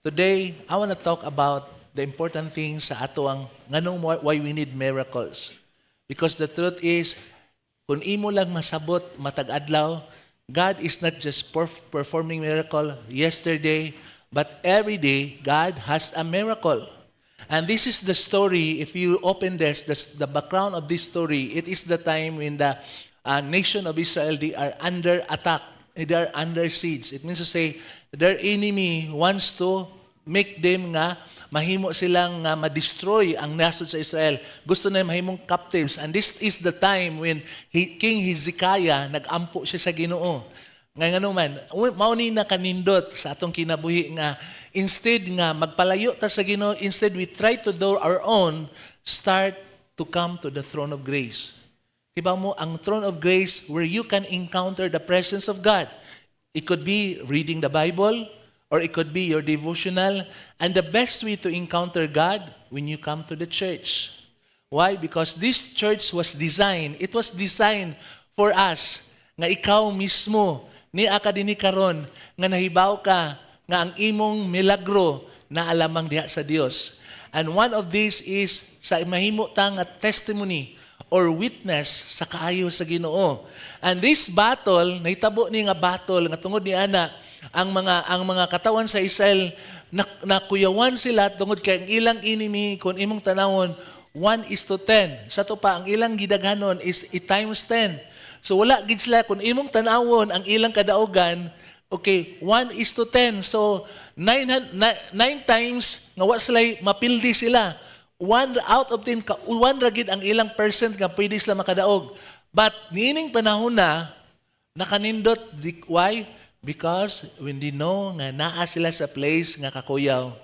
Today, I want to talk about the important things sa ato ang nganong why we need miracles. Because the truth is, kung imo lang masabot matag adlaw, God is not just performing miracle yesterday, but every day God has a miracle. And this is the story, if you open the background of this story, it is the time when the nation of Israel, they are under attack, they are under siege. It means to say, their enemy wants to make them nga, mahimo silang nga ma-destroy ang nasod sa Israel. Gusto na mahimong captives. And this is the time when King Hezekiah, nag-ampo siya sa Ginoo. Ngayon man, mauni na kanindot sa atong kinabuhi nga instead nga magpalayo ta sa Ginoo, instead we try to do our own, start to come to the throne of grace. Diba mo, ang throne of grace where you can encounter the presence of God. It could be reading the Bible, or it could be your devotional. And the best way to encounter God, when you come to the church. Why? Because this church was designed, it was designed for us, nga ikaw mismo, ni akadini karon nga nahibaw ka nga ang imong milagro na alamang diha sa Dios. And one of these is sa mahimo ta nga testimony or witness sa kaayo sa Ginoo. And this battle, nahitabo ni nga battle nga tungod ni ana ang mga katawan sa Israel nakuyawan sila tungod kay ang ilang enemy kun imong tanawon 1:10. Sa to pa ang ilang gidaghanon is 8 times 10. So wala gid sila kung imong tanawon ang ilang kadaugan, okay, 1:10. So 9 times nga wa sila mapildi sila. 1 out of 10 1 ra gid ang ilang percent nga pwede sila makadaog. But niining panahon na nakanindot why? Because when they know nga naa sila sa place nga kakuyaw,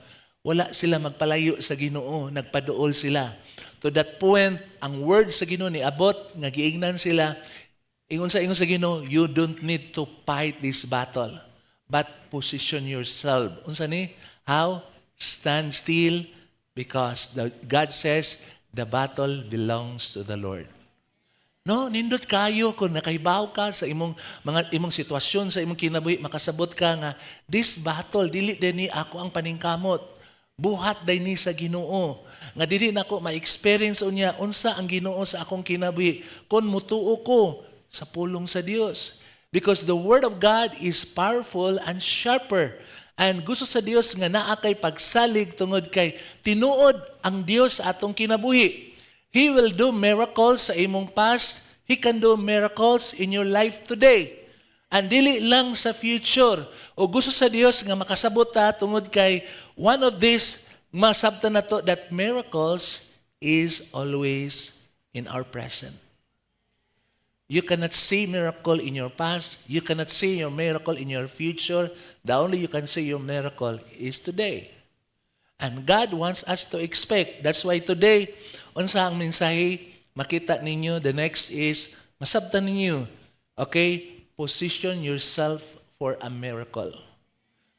wala sila magpalayo sa Ginoo, nagpaduol sila. To that point, ang word sa Ginoo ni abot nga giingnan sila. Ingon sa Ginoo, you don't need to fight this battle, but position yourself. Unsa ni? How? Stand still, because God says, the battle belongs to the Lord. No, nindot kayo kung nakahibaw ka sa imong sitwasyon, sa imong kinabuhi, makasabot ka nga, this battle, dili din ni ako ang paningkamot. Buhat din ni sa Ginoo. Nga dili nako ma-experience unya unsa ang Ginoo sa akong kinabuhi kun mutuo ko sa pulong sa Dios. Because the Word of God is powerful and sharper. And gusto sa Dios nga naa kay pagsalig tungod kay tinuod ang Dios sa atong kinabuhi. He will do miracles sa imong past. He can do miracles in your life today. And dili lang sa future. O gusto sa Dios nga makasabot ta tungod kay one of these masabtan na to that miracles is always in our present. You cannot see miracle in your past. You cannot see your miracle in your future. The only you can see your miracle is today. And God wants us to expect. That's why today, unsa ang mensahe, makita ninyo, the next is, masabtan ninyo, okay, position yourself for a miracle.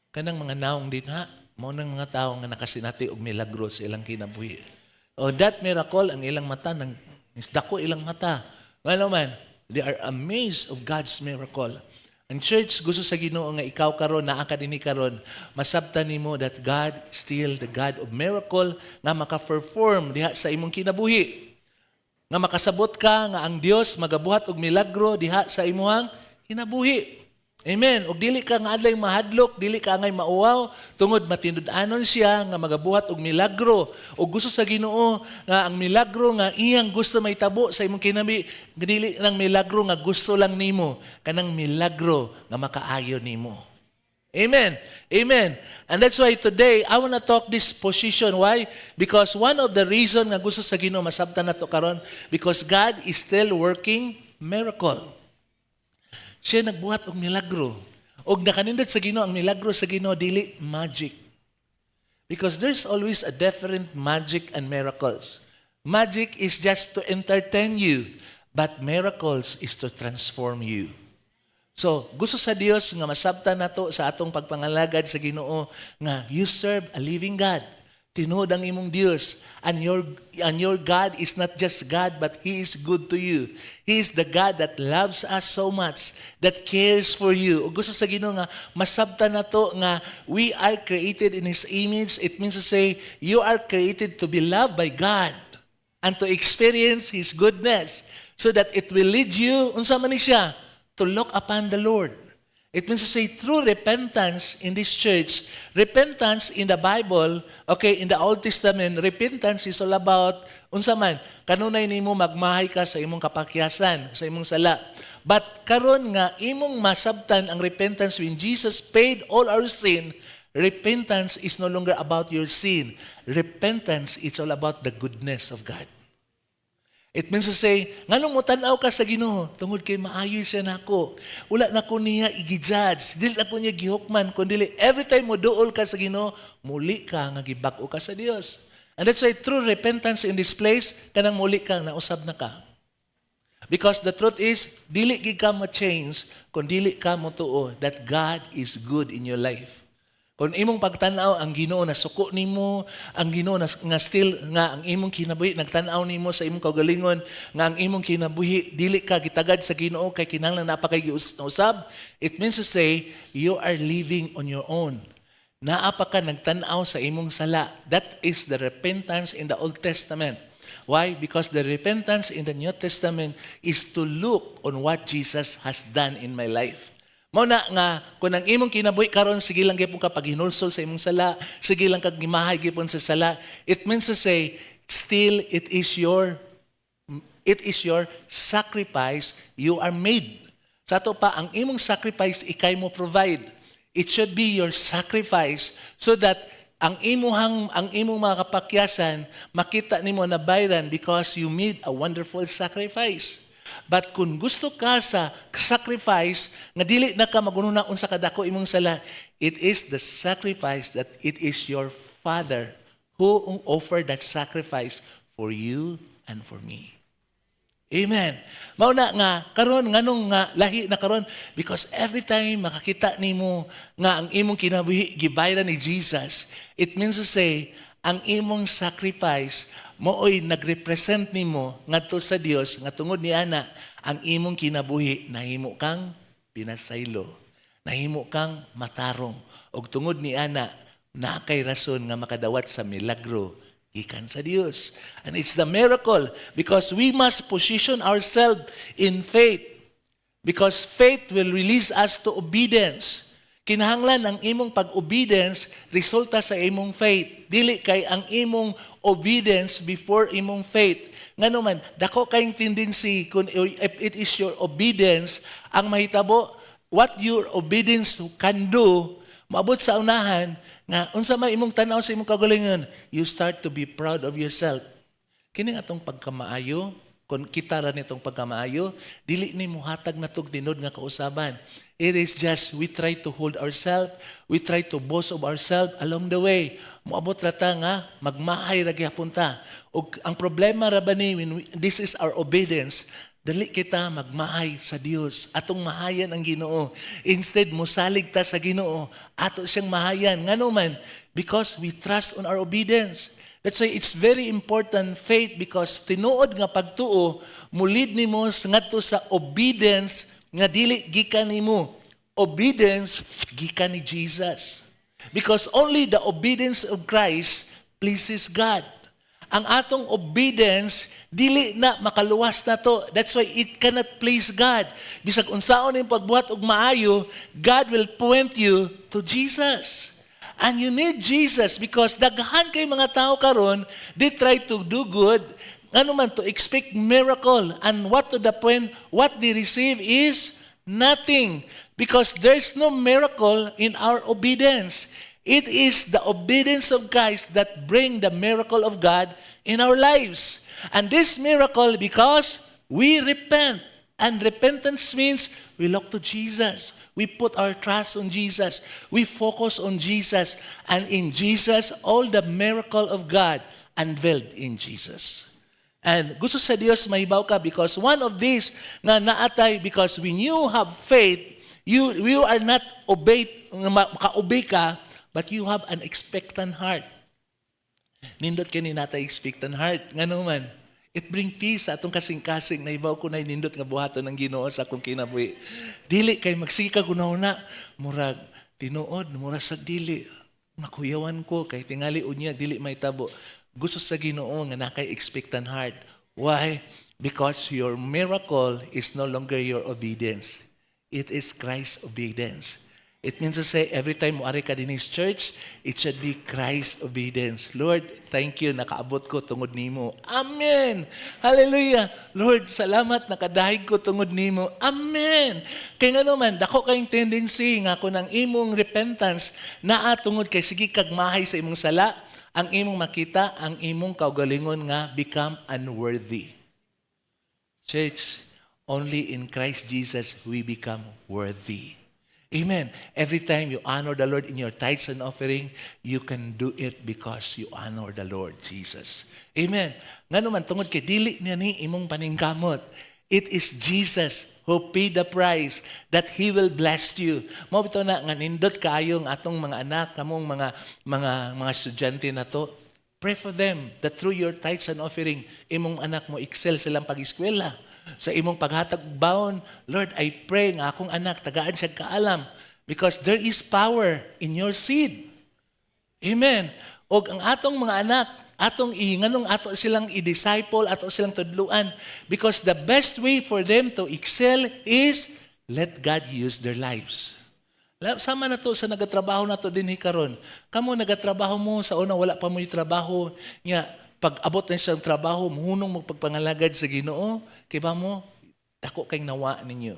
Kanang mga naong din ha, mao nang mga tao nga nakasinati og milagro sa ilang kinabuhi. O that miracle, ang ilang mata, dako ilang mata. Ano man, they are amazed of God's miracle. Ang church, gusto sa Ginoo nga ikaw karon, naa ka dinhi karon, masabtan nimo that God still the God of miracle nga maka-perform diha sa imong kinabuhi. Nga makasabot ka nga ang Dios magabuhat og milagro diha sa imong kinabuhi. Amen. Og dili ka nga adlay mahadlok, dili ka ngay mauwaw, tungod matindud-anon siya nga magabuhat og milagro. O gusto sa Ginoo nga ang milagro nga iyang gusto may tabo sa imong kinabuhi, dili nang milagro nga gusto lang nimo, kanang milagro nga makaayo nimo. Amen. Amen. And that's why today I want to talk this position. Why? Because one of the reason nga gusto sa Ginoo masabtan nato karon, because God is still working miracle. Siya nagbuhat og milagro. Og nakanindot sa Ginoo ang milagro sa Ginoo dili magic. Because there's always a different magic and miracles. Magic is just to entertain you, but miracles is to transform you. So, gusto sa Dios nga masabtan nato sa atong pagpangalagad sa Ginoo nga you serve a living God. tinuod ang imong Dios, and your God is not just God, but He is good to you. He is the God that loves us so much, that cares for you. O gusto sa Ginoo nga masabtan nato nga we are created in His image. It means to say you are created to be loved by God and to experience His goodness, so that it will lead you unsa man ni siya to look upon the Lord. It means to say through repentance in this church, repentance in the Bible, okay, in the Old Testament, repentance is all about, unsa man, kanunay nimo magmahay ka sa imong kapakyasan, sa imong sala. But karon nga, imong masabtan ang repentance when Jesus paid all our sin, repentance is no longer about your sin. Repentance is all about the goodness of God. It means to say, nganong mo tanaw ka sa Ginoo, tungod kay maayo siya nako. Wala na ko niya i-judge, dili na ko niya gihukman, kundi every time mo duol ka sa Ginoo, muli ka nga gibag-o ka sa Dios. And that's why true repentance in this place, kanang muli kang nausab na ka. Because the truth is, dili gid ka ma-change kung dili ka mo tuo that God is good in your life. Kung imong pagtanaw ang Ginoo na suko nimo, ang Ginoo na nga still nga ang imong kinabuhi nagtanaw nimo sa imong kaugalingon, nga ang imong kinabuhi dili ka gitagad sa Ginoo kay kinahanglan napakay usab, it means to say you are living on your own. Naa pa ka nagtanaw sa imong sala. That is the repentance in the Old Testament. Why? Because the repentance in the New Testament is to look on what Jesus has done in my life. Mao na nga kung ang imong kinabuhi karon sige lang gyapon ka paghinulsol sa imong sala, sige lang kag gimahay gyapon sa sala, it means to say still it is your sacrifice you are made. Sa ato pa ang imong sacrifice ikay mo provide. It should be your sacrifice so that ang imong mga kapakyasan makita nimo na bayran because you made a wonderful sacrifice. But kung gusto ka sa sacrifice, nga dili na ka magununa unsa kadako imong sala, it is the sacrifice that it is your Father who offered that sacrifice for you and for me. Amen. Mao na nga karon nganong nga lahi na karon because every time makakita nimo nga ang imong kinabuhi gibayran ni Jesus, it means to say ang imong sacrifice mooy nagrepresent nimo ngadto sa Dios nga tungod niana ang imong kinabuhi nahimo kang pinasaylo, nahimo kang matarong ug tungod niana na kay rason nga makadawat sa milagro gikan sa Dios. And it's the miracle because we must position ourselves in faith because faith will release us to obedience. Kinahanglan ang imong pag-obedience resulta sa imong faith. Dili kay ang imong obedience before imong faith. Ngano man, dako kayong tendency kung if it is your obedience, ang mahitabo, what your obedience can do, maabot sa unahan, nga unsa may imong tanaw sa imong kagalingon, you start to be proud of yourself. Kini atong pagkamaayo, kung kita ra nitong pagkamaayo, dili ni mo hatag na tug tinod nga kausaban. It is just we try to hold ourselves, we try to boast of ourselves along the way. Moabot ra ta nga magmahay ra gyapon ta. Ug ang problema ra ba ni this is our obedience, dali kita magmahay sa Dios. Atong mahayan ang Ginoo. Instead mosalig ta sa Ginoo, ato siyang mahayan. Ngano man? Because we trust on our obedience. That's why it's very important faith because tinuod nga pagtuo mulid nimo ngadto sa obedience nga dili gikan nimo. Obedience gikan ni Jesus. Because only the obedience of Christ pleases God. Ang atong obedience dili na makaluwas na to. That's why it cannot please God. Bisag unsaon ning pagbuhat og maayo, God will point you to Jesus. And you need Jesus because daghan kay mga tao karon, they try to do good, ano man to expect miracle, and what to the point, what they receive is nothing because there's no miracle in our obedience. It is the obedience of Christ that bring the miracle of God in our lives. And this miracle because we repent. And repentance means we look to Jesus. We put our trust on Jesus. We focus on Jesus. And in Jesus, all the miracle of God unveiled in Jesus. And gusto sa Dios mahibaw ka because one of these na naatay because when you have faith, you are not maka-obey ka, but you have an expectant heart. Nindot kini natay expectant heart. Nga naman, it bring peace sa atong kasing-kasing na ibaw ko na nindot nga buhaton ng Ginoo sa akong kinabuhi. Dili kay magsika una murag tinuod, murag sa dili. Makuyawan ko kay tingali unya dili may tabo. Gusto sa Ginoo nga nakay expectant heart. Why? Because your miracle is no longer your obedience. It is Christ's obedience. It means to say, every time mo ari ka din His church, it should be Christ obedience. Lord, thank you, nakaabot ko tungod nimo. Amen! Hallelujah! Lord, salamat, nakadahig ko tungod nimo. Amen! Kaya nga naman, dako kayong tendency nga kung ang imong repentance naa tungod kay sige kag mahay sa imong sala, ang imong makita, ang imong kaugalingon nga become unworthy. Church, only in Christ Jesus we become worthy. Amen. Every time you honor the Lord in your tithes and offering, you can do it because you honor the Lord Jesus. Amen. Nga naman, tungod kay dili niya ni imong paningkamot. It is Jesus who paid the price that He will bless you. Mao bitaw na nga nindot kayo ang atong mga anak, kamong mga estudyante na to. Pray for them that through your tithes and offering, imong anak mo excel silang pag-eskwela. Sa imong paghatag baon, Lord, I pray nga akong anak tagaan siya kaalam because there is power in your seed. Amen. Og ang atong mga anak, atong nganong ato silang i-disciple, ato silang tudluan because the best way for them to excel is let God use their lives. Sama na to sa nagatrabaho na to din karon. Kamo nagatrabaho mo sa una wala pa mo yung trabaho nya pag abot na siyang trabaho, muhunong magpagpangalagad sa Ginoo, kay ba mo, dako kayong nawa ninyo.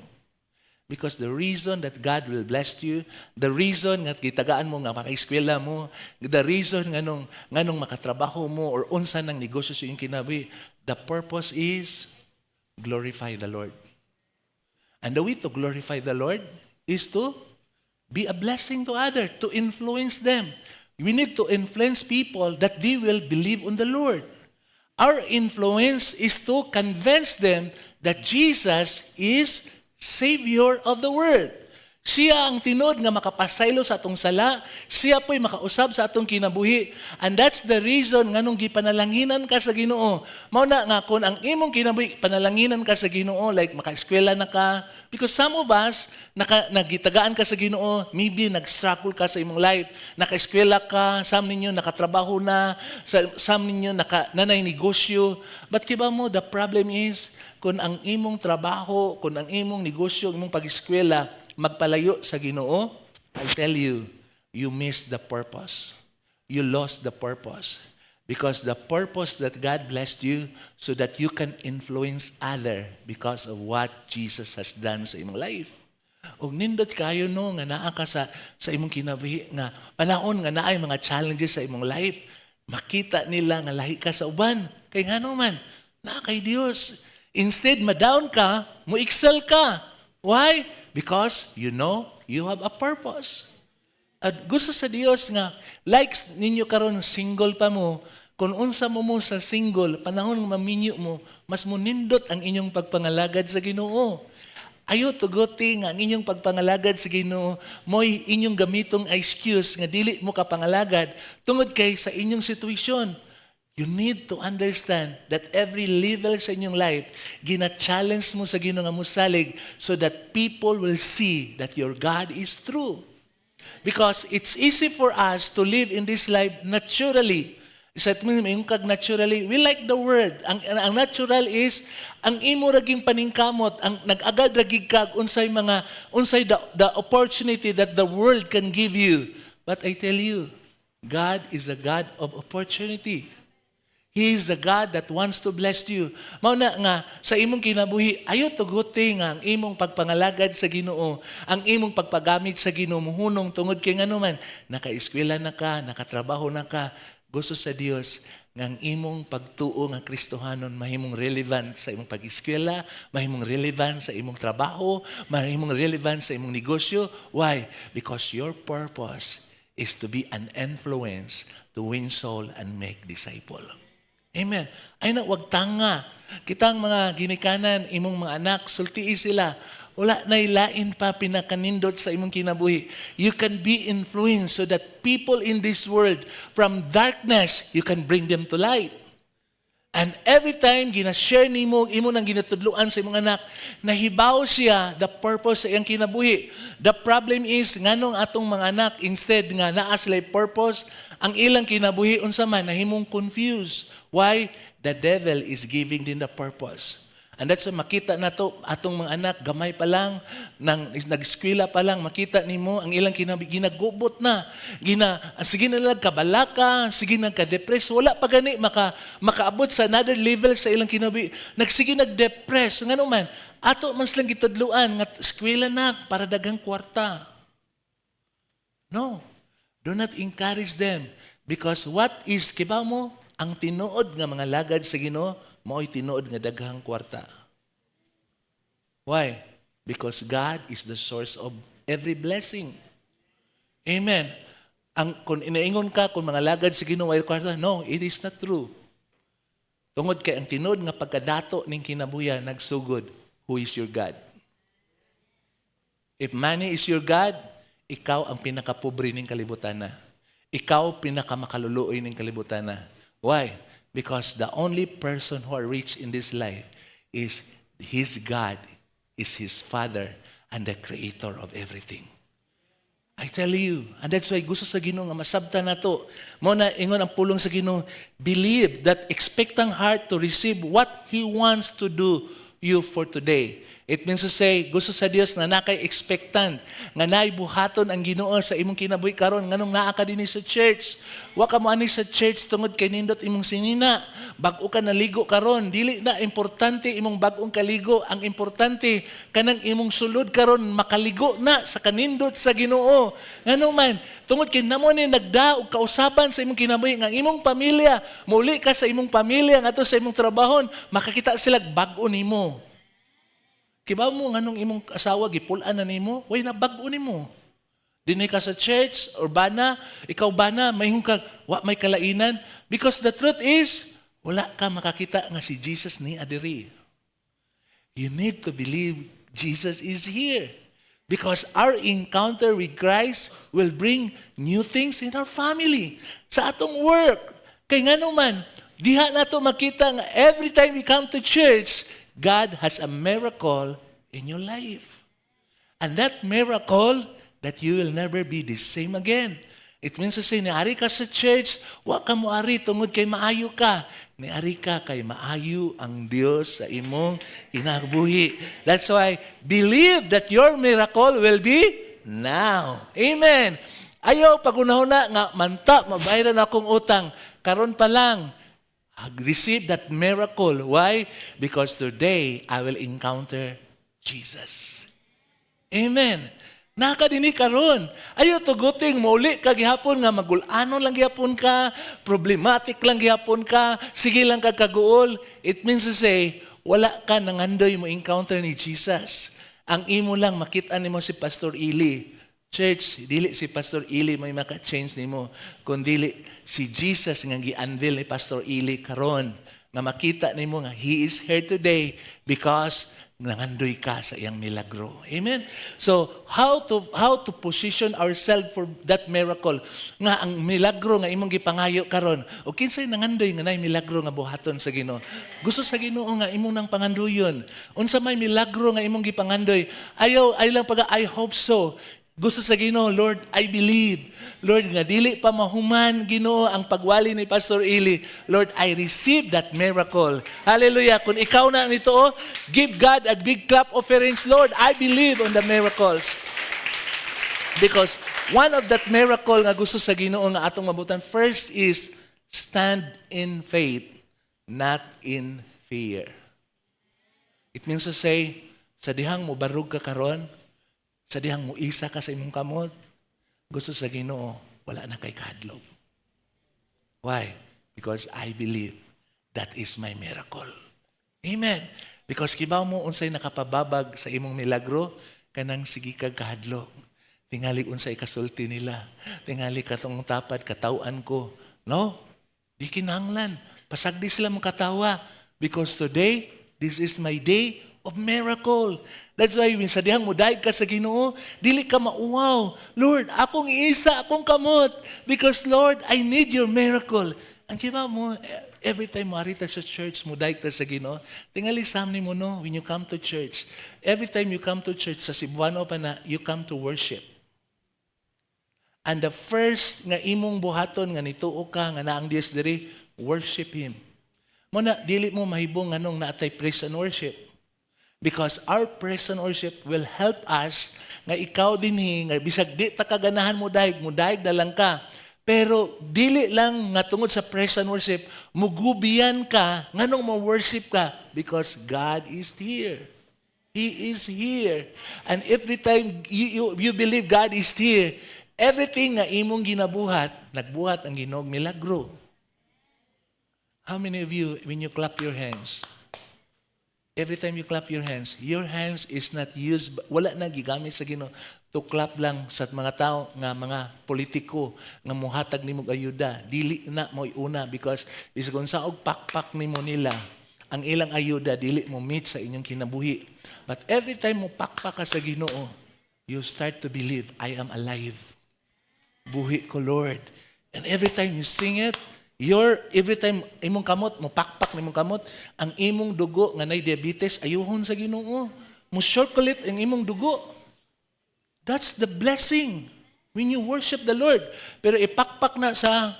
Because the reason that God will bless you, the reason nga gitagaan mo nga makaeskwela mo, the reason nga nung makatrabaho mo or unsa ng negosyo sa iyong kinabi, the purpose is glorify the Lord. And the way to glorify the Lord is to be a blessing to others, to influence them. We need to influence people that they will believe on the Lord. Our influence is to convince them that Jesus is Savior of the world. Siya ang tinod nga makapasaylo sa atong sala. Siya po'y makausab sa atong kinabuhi. And that's the reason nga nung gipanalanginan ka sa Ginoo. Mao na nga kung ang imong kinabuhi, panalanginan ka sa Ginoo, like makaeskwela na ka. Because some of us, nagitagaan ka sa Ginoo, maybe nag-struggle ka sa imong life. Nakaeskwela ka, some ninyo nakatrabaho na, some ninyo nanay negosyo. But kiba mo, the problem is, kung ang imong trabaho, kung ang imong negosyo, imong pag-eskwela, magpalayo sa Ginoo, I tell you, you missed the purpose. You lost the purpose. Because the purpose that God blessed you so that you can influence other because of what Jesus has done sa imong life. Og nindot kayo no nga naa ka sa imong kinabuhi nga panahon nga naay mga challenges sa imong life, makita nila nga lahi ka sa uban. Kay ngano man, naa kay Dios. Instead ma-down ka, mo excel ka. Why? Because you know you have a purpose. At gusto sa Dios nga, likes ninyo karon single pa mo, kung unsa mo sa single, panahon maminyo mo, mas munindot ang inyong pagpangalagad sa Ginoo. Ayo tuguti nga ang inyong pagpangalagad sa Ginoo, mo'y inyong gamitong excuse nga dili mo kapangalagad tungod kay sa inyong sitwasyon. You need to understand that every level sa inyong life, gina-challenge mo sa Ginoo nga musalig so that people will see that your God is true. Because it's easy for us to live in this life naturally. Isa yung kag naturally, we like the world. Ang natural is, ang imo raging paningkamot, ang nag-agad ragig kag unsay the opportunity that the world can give you. But I tell you, God is a God of opportunity. He is the God that wants to bless you. Mao na nga sa imong kinabuhi, ayo tuguti nga ang imong pagpangalagad sa Ginoo, ang imong pagpagamit sa Ginoo muhunong tungod kay ngano man nakaeskwela na ka, nakatrabaho na ka, gusto sa Dios nga ang imong pagtuo nga Kristohanon mahimong relevant sa imong pag-eskwela, mahimong relevant sa imong trabaho, mahimong relevant sa imong negosyo. Why? Because your purpose is to be an influence to win soul and make disciple. Amen. Ay na, wag tanga. Kitang mga ginikanan, imong mga anak, sultii sila. Wala na ilain pa pinakanindot sa imong kinabuhi. You can be influenced so that people in this world, from darkness, you can bring them to light. And every time gina-share nimo imo nang ginatudluan sa imong anak, nahibaw siya the purpose sa iyang kinabuhi. The problem is nganong atong mga anak instead nga naa sila purpose, ang ilang kinabuhi unsa man nahimong confused. Why? The devil is giving them the purpose. And that's why makita nato atong mga anak gamay pa lang nag-eskwela pa lang makita nimo ang ilang ginagubot na sige na lang kabalaka, sige na ka-depress, wala pa gani makaabot sa another level sa ilang kinabuhi, nagsige nag-depress ngano man ato man silang gitudluan nga eskwela na para daghang kwarta. No, do not encourage them because what is kibaw mo ang tinuod nga mga lagad sa Ginoo mao'y tinuod nga daghang kwarta. Why? Because God is the source of every blessing. Amen. Kung inaingon ka kung mga lagad sa Ginoo ay kwarta, no, it is not true. Tungod kay ang tinuod nga pagkadato ning kinabuya nagsugod, who is your God? If money is your God, ikaw ang pinakapobre ning kalibutan na. Ikaw pinakamakaluluoy ning kalibutan na. Why? Because the only person who are rich in this life is his God, is his Father, and the Creator of everything. I tell you, and that's why gusto sa Ginoo nga masabtan nato. Mo na ingon ang pulong sa Ginoo, believe that expectant heart to receive what He wants to do you for today. It means to say, gusto sa Dios na nakay expectant, nga naibuhaton ang Ginoo sa imong kinabuhi karon nganong naa ka dinhi sa church. Wa ka mo ani sa church tungod kay nindot imong sinina. Bag-o ka naligo karon, dili na importante imong bag-ong kaligo, ang importante kanang imong sulod karon makaligo na sa kanindot sa Ginoo. Ngano man, tungod kay namo ni nagdaog kausaban sa imong kinabuhi nga imong pamilya, muli ka sa imong pamilya ngadto sa imong trabahon, makakita sila bag-o nimo. Kibaw mo nganong imong asawa gipulan na nimo, way na bag-o nimo. Dinhi ka sa church or bana, ikaw bana, mayhong ka wa may kalainan because the truth is wala ka makakita nga si Jesus ni adiri. You need to believe Jesus is here because our encounter with Christ will bring new things in our family, sa atong work. Kay ngano man, diha nato makita nga every time we come to church, God has a miracle in your life. And that miracle that you will never be the same again. It means to say, niari ka sa church, wa ka mo ari tungod kay maayo ka. Niari ka kay maayo ang Dios sa imong kinabuhi. That's why, believe that your miracle will be now. Amen. Ayaw, pagunahuna nga, manta, mabayaran akong utang. Karon pa lang, receive that miracle. Why? Because today, I will encounter Jesus. Amen. Nakadini karon. Ayaw tuguting, mauli ka gihapon nga magulano lang gihapon ka, problematic lang gihapon ka, sige lang ka kaguol. It means to say, wala ka nangandoy mo encounter ni Jesus. Ang imo lang makita nimo si Pastor Ili. Church, dili si Pastor Ili may maka-change nimo, kundi si Jesus nga gi-unveil ni Pastor Ili karon nga makita nimo nga He is here today because nangandoy ka sa iyang milagro. Amen? So, how to position ourselves for that miracle? Nga ang milagro nga imong gipangayo karon, o kinsay nangandoy nga nay milagro nga buhaton sa Ginoo. Gusto sa Ginoo nga imong nang pangandoyon. Unsa may milagro nga imong gipangandoy? Ayaw ay lang pag I hope so. Gusto sa Ginoo, Lord, I believe. Lord, nga dili pa mahuman, Ginoo, ang pagwali ni Pastor Ili. Lord, I receive that miracle. Hallelujah. Kung ikaw na nito, give God a big clap offerings. Lord, I believe on the miracles. Because one of that miracle nga gusto sa Ginoo nga atong mabutan, first is stand in faith, not in fear. It means to say, sa dihang mo barug ka karon, sa dihang mo isa ka sa imong kamot, gusto sa Ginoo, wala na kay kahadlok. Why? Because I believe that is my miracle. Amen. Because kibaw mo unsay nakapababag sa imong milagro, kanang sige kag kahadlok. Tingali unsay kasulti nila. Tingali katong tapad, katawaan ko. No? Di kinahanglan. Pasagdi sila makatawa. Because today, this is my day of miracle. That's why when sa dihang mo daig ka sa Ginoo, dili ka mauwaw. Lord, akong isa, akong kamot. Because Lord, I need your miracle. Ang kiba mo, every time mo arita sa church, mo daig ka sa Ginoo, tingali samni mo no, when you come to church. Every time you come to church, sa Cebuano pa na, you come to worship. And the first nga imong buhaton nga nituo ka nga naang Dios diri, worship Him. Muna dili mo mahibong nganong naatay praise and worship. Because our praise and worship will help us nga ikaw dinhi nga bisag di ta kaganahan mo daig na lang ka. Pero dili lang nga tungod sa praise and worship, mugubiyan ka nganong mo worship ka because God is here. He is here. And every time you believe God is here, everything nga imong ginabuhat, nagbuhat ang Ginoo milagro. How many of you, when you clap your hands, every time you clap your hands is not used, wala na gigamit sa Ginoo to clap lang sa mga tao nga mga politiko nga muhatag nimo ayuda. Dili na mo una because bisag unsa og pakpak nimo nila, ang ilang ayuda dili mo meet sa inyong kinabuhi. But every time mo pakpak ka sa Ginoo, you start to believe, I am alive. Buhi ko, Lord. And every time you sing it, every time imong kamot, mo pakpak nimong kamot, ang imong dugo nga nay diabetes, ayuhon sa Ginoo. Mo circulate ang imong dugo. That's the blessing when you worship the Lord. Pero ipakpak na sa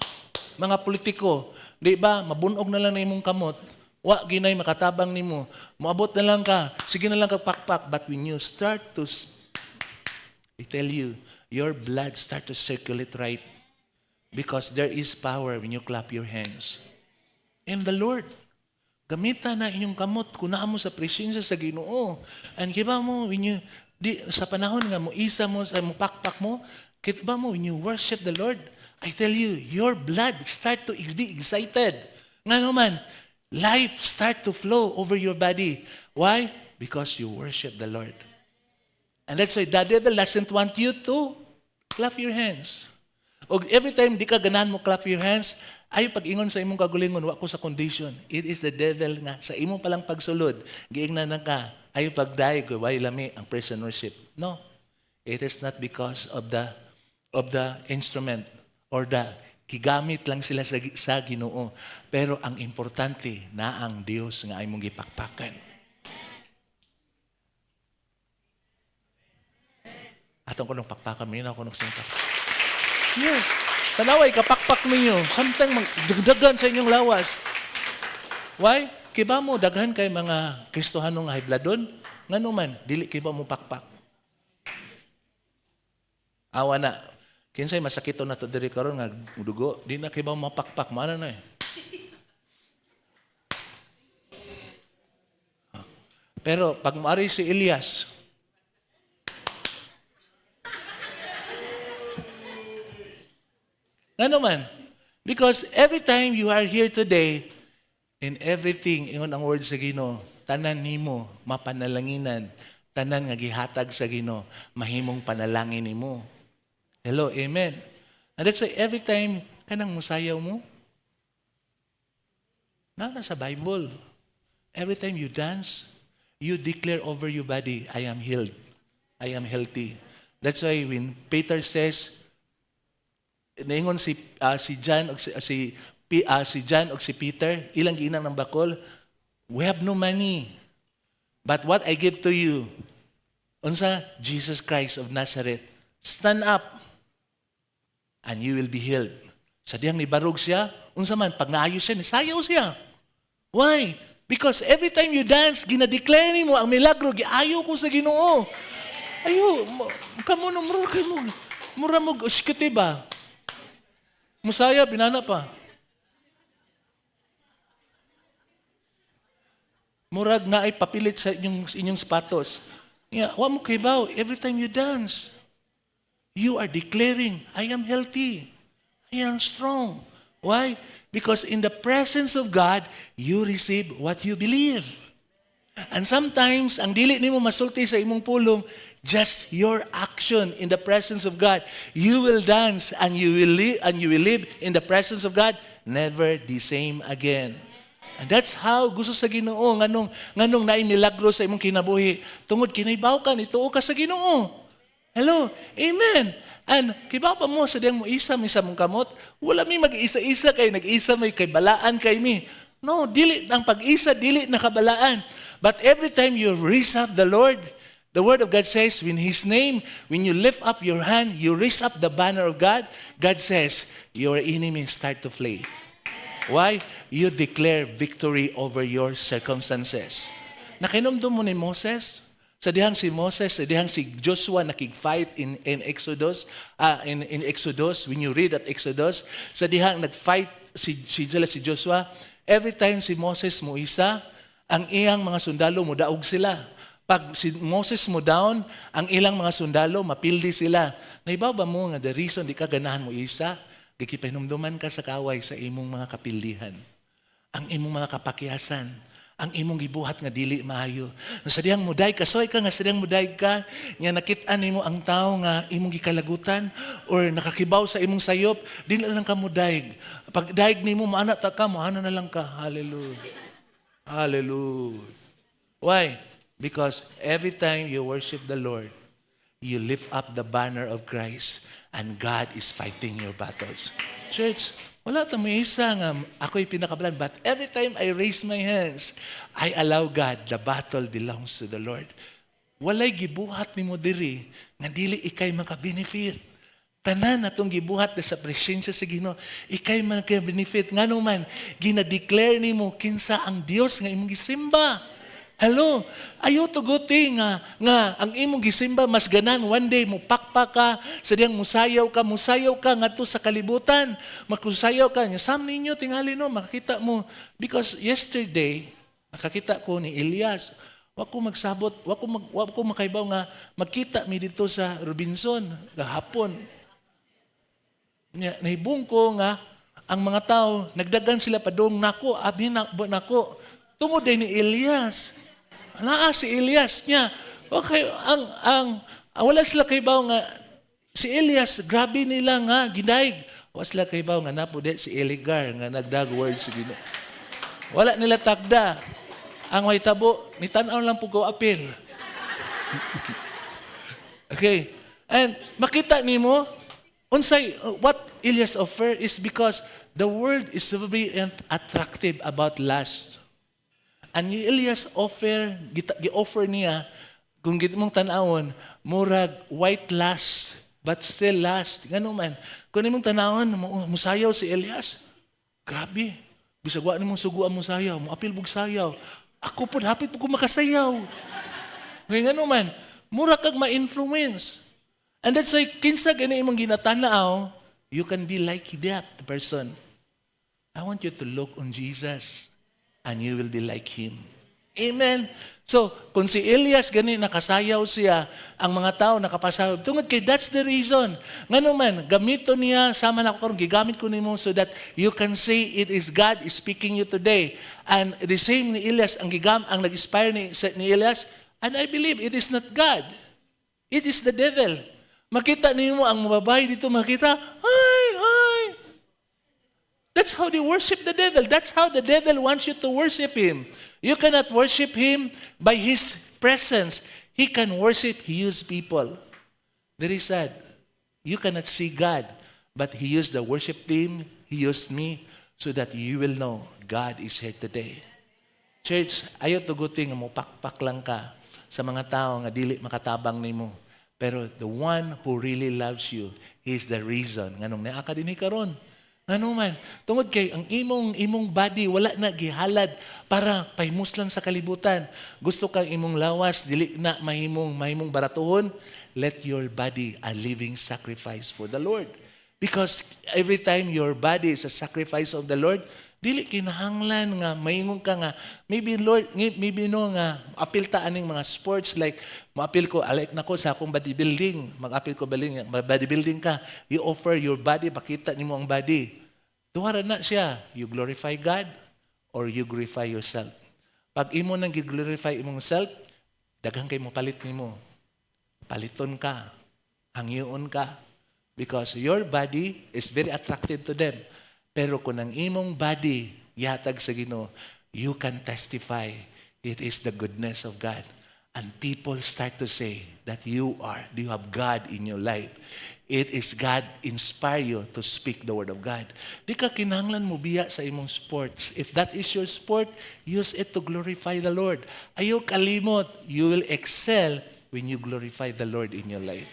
mga politiko, di ba, mabunog na lang na imong kamot, wa ginay makatabang nimo, moabot na lang ka, sige na lang ka pakpak. But when you start to, I tell you, your blood start to circulate right. Because there is power when you clap your hands. And the Lord, gamitan na inyong kamot, kunaan mo sa presensya sa Ginoo. And kiba mo, sa panahon nga mo, isa mo, sa mo pakpak mo, kiba mo, when you worship the Lord, I tell you, your blood start to be excited. Nga naman, life start to flow over your body. Why? Because you worship the Lord. And that's why the devil doesn't want you to clap your hands. O every time di ka ganahan mo clap your hands, ay pag-ingon sa imong kagulingon, wa ko sa condition. It is the devil nga. Sa imong palang pagsulod, giingnan na ka, ay pagdaig, way lami ang praise and worship. No. It is not because of the instrument or gigamit lang sila sa Ginoo. Pero ang importante na ang Dios nga ay mong gipakpakan. Atong ko nung pakpakan, may na ako nung sinta. Yes. Tanaway, kapakpak ninyo. Samtang magdagdagan sa inyong lawas. Why? Kiba mo, daghan kay mga Kristohanong high bloodon? Nga naman, dili kiba mo pakpak. Awa na. Kinsay masakito na to diri karon nga dugo, di na kiba mo mapakpak. Maana na eh. Pero pag maari si Elias, ano man? Because every time you are here today, in everything, ingon ang word sa Ginoo, tanan nimo, mapanalanginan, tanan nga gihatag sa Ginoo, mahimong panalangin nimo. Hello, amen. And that's why every time kanang musayaw mo, nasa Bible, every time you dance, you declare over your body, I am healed, I am healthy. That's why when Peter says, naingon si John o si John o si Peter, ilang ginang ng bakol, we have no money. But what I give to you, unsa, Jesus Christ of Nazareth, stand up and you will be healed. Sa diyang nibarog siya, unsa man, pag naayos siya, nisayaw siya. Why? Because every time you dance, ginadeclare mo ang milagro, giayaw ko sa Ginoo. Ayo, kamo no mura mo uskiti ba? Musaya, binana pa. Murag na ay papilit sa inyong sapatos. Yeah, wa mo kibaw, every time you dance, you are declaring, I am healthy. I am strong. Why? Because in the presence of God, you receive what you believe. And sometimes, ang dili nimo masulti sa imong pulong, Just your action in the presence of God. You will dance and you will live in the presence of God, never the same again. And that's how gusto sa Ginoo nganong naay milagro sa imong kinabuhi. Tungod kinaibaw ka nituo ka sa Ginoo. Hello. Amen. And kibaw pa mo sa diyang mo isa mong kamot, wala mi mag-isa-isa kay nag-isa may kay balaan kay mi. No, dili ang pag-isa dili nakabalaan. But every time you raise up the Lord, the Word of God says, when His name, when you lift up your hand, you raise up the banner of God, God says, your enemies start to flee. Why? You declare victory over your circumstances. Nakinomdom mo ni Moses? Sa dihang si Moses, sa dihang si Joshua nakig-fight in Exodus, in Exodus, when you read at Exodus, sa dihang nag-fight si Joshua, every time si Moses mo isa, ang iyang mga sundalo mo daog sila. Pag si Moses mo down, ang ilang mga sundalo, mapildi sila. Naibaw ba mo nga the reason di ka ganahan mo isa? Gikipahinumduman ka sa kaway sa imong mga kapildihan. Ang imong mga kapakyasan. Ang imong gibuhat nga dili maayo. Sa diyang muday ka, soy ka nga sa diyang muday ka, nga nakit-an nimo ang tao nga imong gikalagutan or nakakibaw sa imong sayop, dili lang ka muday. Pag daig nimo maana ta ka, maana na lang ka. Hallelujah. Hallelujah. Why? Because every time you worship the Lord, you lift up the banner of Christ and God is fighting your battles. Church, wala tayong may isa nga ako'y pinakabalan. But every time I raise my hands, I allow God, the battle belongs to the Lord. Walay gibuhat ni mo diri, nga dili ikay makabenefit. Tanan atong gibuhat sa presensya sa Ginoo, ikay makabenefit. Nga naman, ginadeclare ni mo kinsa ang Dios nga imong gisimba. Hello, ayaw tuguti nga ang imong gisimba mas ganan one day mo pakpak ka sa diyang musayaw ka ngadto sa kalibutan, magkusayaw ka nya sam ninyo tingali no makita mo because yesterday nakakita ko ni Elias wako magsabot wako makaibaw nga magkita mi dito sa Robinson gahapon nahibong ko nga ang mga tao nagdagan sila padung nako abi nako tungod ni Elias. Naa si Elias niya. Okay, wala sila kaybaw nga si Elias, grabe nila nga gidaig. Wala sila kaybaw nga napudet si Eligar nga nagdag word si Ginoo. Wala nila takda. Ang may tabo, ni tan-aw lang pugo apil. Okay. And makita nimo unsay what Elias offer is because the world is very attractive about lust. And Elias gi-offer niya, kung mong tanawon, murag white lust, but still lust. Ganun man. Kung mong tanawon, musayaw si Elias, grabe. Bisag wa nimong suguan musayaw, muapil bug sayaw. Ako po, hapit po ko makasayaw. Ngayon ganun man, mura kag ma-influence. And that's why, kinsa gani imong ginatanaw, you can be like that person. I want you to look on Jesus. And you will be like Him. Amen. So, kung si Elias gani nakasayaw siya, ang mga tao nakapasayaw, tungod kay that's the reason. Nga naman, gamito niya, sama na ko karon gigamit ko nimo so that you can say it is God is speaking you today. And the same ni Elias, ang nag-inspire ni Elias, and I believe it is not God. It is the devil. Makita nimo ang babae dito, makita, ay. That's how they worship the devil. That's how the devil wants you to worship him. You cannot worship him by his presence. He can worship, he used people. Very sad. You cannot see God, but he used the worship team, he used me, so that you will know God is here today. Church, ayaw tugutin nga mo pakpak lang ka sa mga tao nga dili makatabang nimo. Pero the one who really loves you, he is the reason nga nung naaka dinhi karon. Ano man, tungod kay ang imong body wala na gihalad para pahimuslan sa kalibutan. Gusto kang imong lawas dili na mahimong baratuhon, let your body a living sacrifice for the Lord. Because every time your body is a sacrifice of the Lord, dili kinahanglan nga maingon ka nga maybe no nga apil ta aning mga sports like maapil ko alike nako sa akong bodybuilding, mag-apil ko bodybuilding ka, you offer your body, pakita nimo ang body. Duwara na siya, you glorify God or you glorify yourself. Pag imo nang gi-glorify imong self, daghang kay mo palit nimo. paliton ka, hangyoon ka, because your body is very attractive to them. Pero kung ang imong body yatag sa Ginoo, you can testify it is the goodness of God. And people start to say that you have God in your life. It is God inspire you to speak the word of God. Di ka kinahanglan mo biya sa imong sports. If that is your sport, use it to glorify the Lord. Ayaw kalimot, you will excel when you glorify the Lord in your life.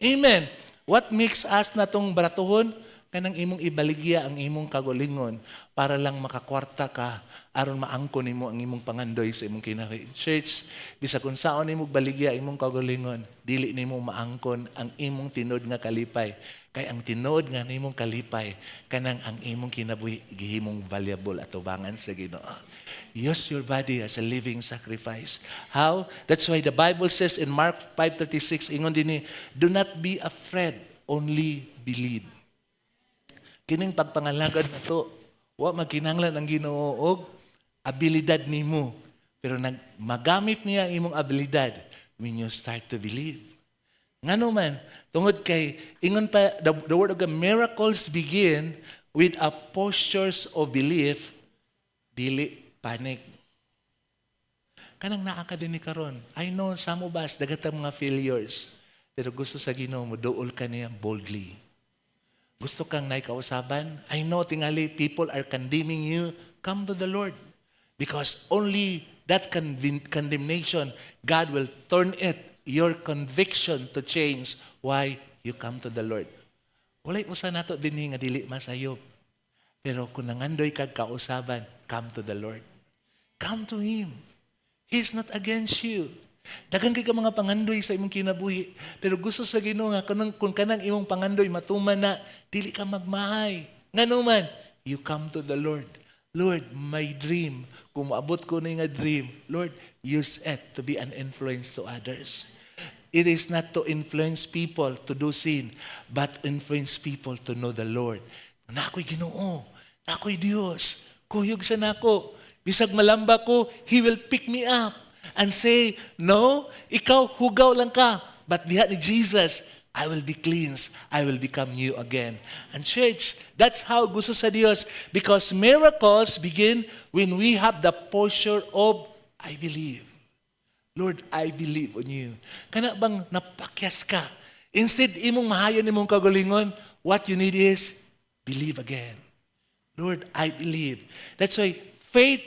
Amen. What makes us natong baratuhon? Kanang imong ibaligya ang imong kagulingon para lang makakwarta ka aron maangkon nimo ang imong pangandoy sa imong kinabuhi. Church, bisag kung saon nimo baligya imong kagulingon, dili nimo maangkon ang imong tinod nga kalipay. Kay ang tinod nga nimong kalipay kanang ang imong kinabuhi gihimong valuable at tubangan sa Ginoo. Use your body as a living sacrifice. How? That's why the Bible says in Mark 5:36, ingon dinhi, do not be afraid, only believe. Kining pagpangalagad na to, wa magkinanglan ang Ginoo og abilidad nimo. Pero magamit niya imong abilidad when you start to believe. Ngano man, tungod kay ingon pa the word of God, miracles begin with a postures of belief, dili panic. Kanang naa ka din ni karon. I know some of us dagatang mga failures, pero gusto sa Ginoo mo duol ka niya boldly. Gusto kang naikausaban? I know tingali people are condemning you. Come to the Lord. Because only that condemnation, God will turn it, your conviction to change why you come to the Lord. Walay usa nato dinhi nga dili masayop. Pero kung nangandoy kag kausaban, come to the Lord. Come to Him. He's not against you. Daghang kay ka mga pangandoy sa imong kinabuhi, pero gusto sa Ginoo nga kung kanang imong pangandoy matuman na, dili ka magmahay. Ngano man, you come to the Lord. Lord, my dream, kung maabot ko na nga dream, Lord, use it to be an influence to others. It is not to influence people to do sin, but influence people to know the Lord. Na ako'y Ginoo, na ako'y Diyos, kuyog sa nako. Bisag malamba ko, He will pick me up and say, no, ikaw hugaw lang ka. But diha ni Jesus, I will be cleansed. I will become new again. And church, that's how gusto sa Dios. Because miracles begin when we have the posture of, I believe. Lord, I believe on you. Kana bang napakyas ka? Instead, imong mahayon imong kagalingon, what you need is, believe again. Lord, I believe. That's why faith,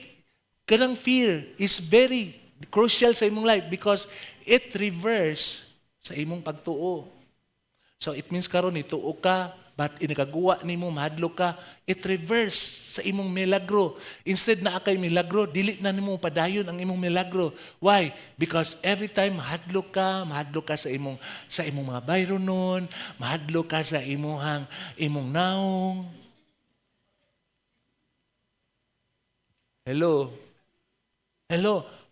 kanang fear, is very crucial sa imong life because it reverse sa imong pagtuo. So it means karon ituo ka, but inagaguwa nimo mahadlok ka, it reverse sa imong milagro. Instead na akay milagro, dili na nimo padayon ang imong milagro. Why? Because every time mahadlok ka sa imong mga bayronon, mahadlok ka sa imong naong. Hello,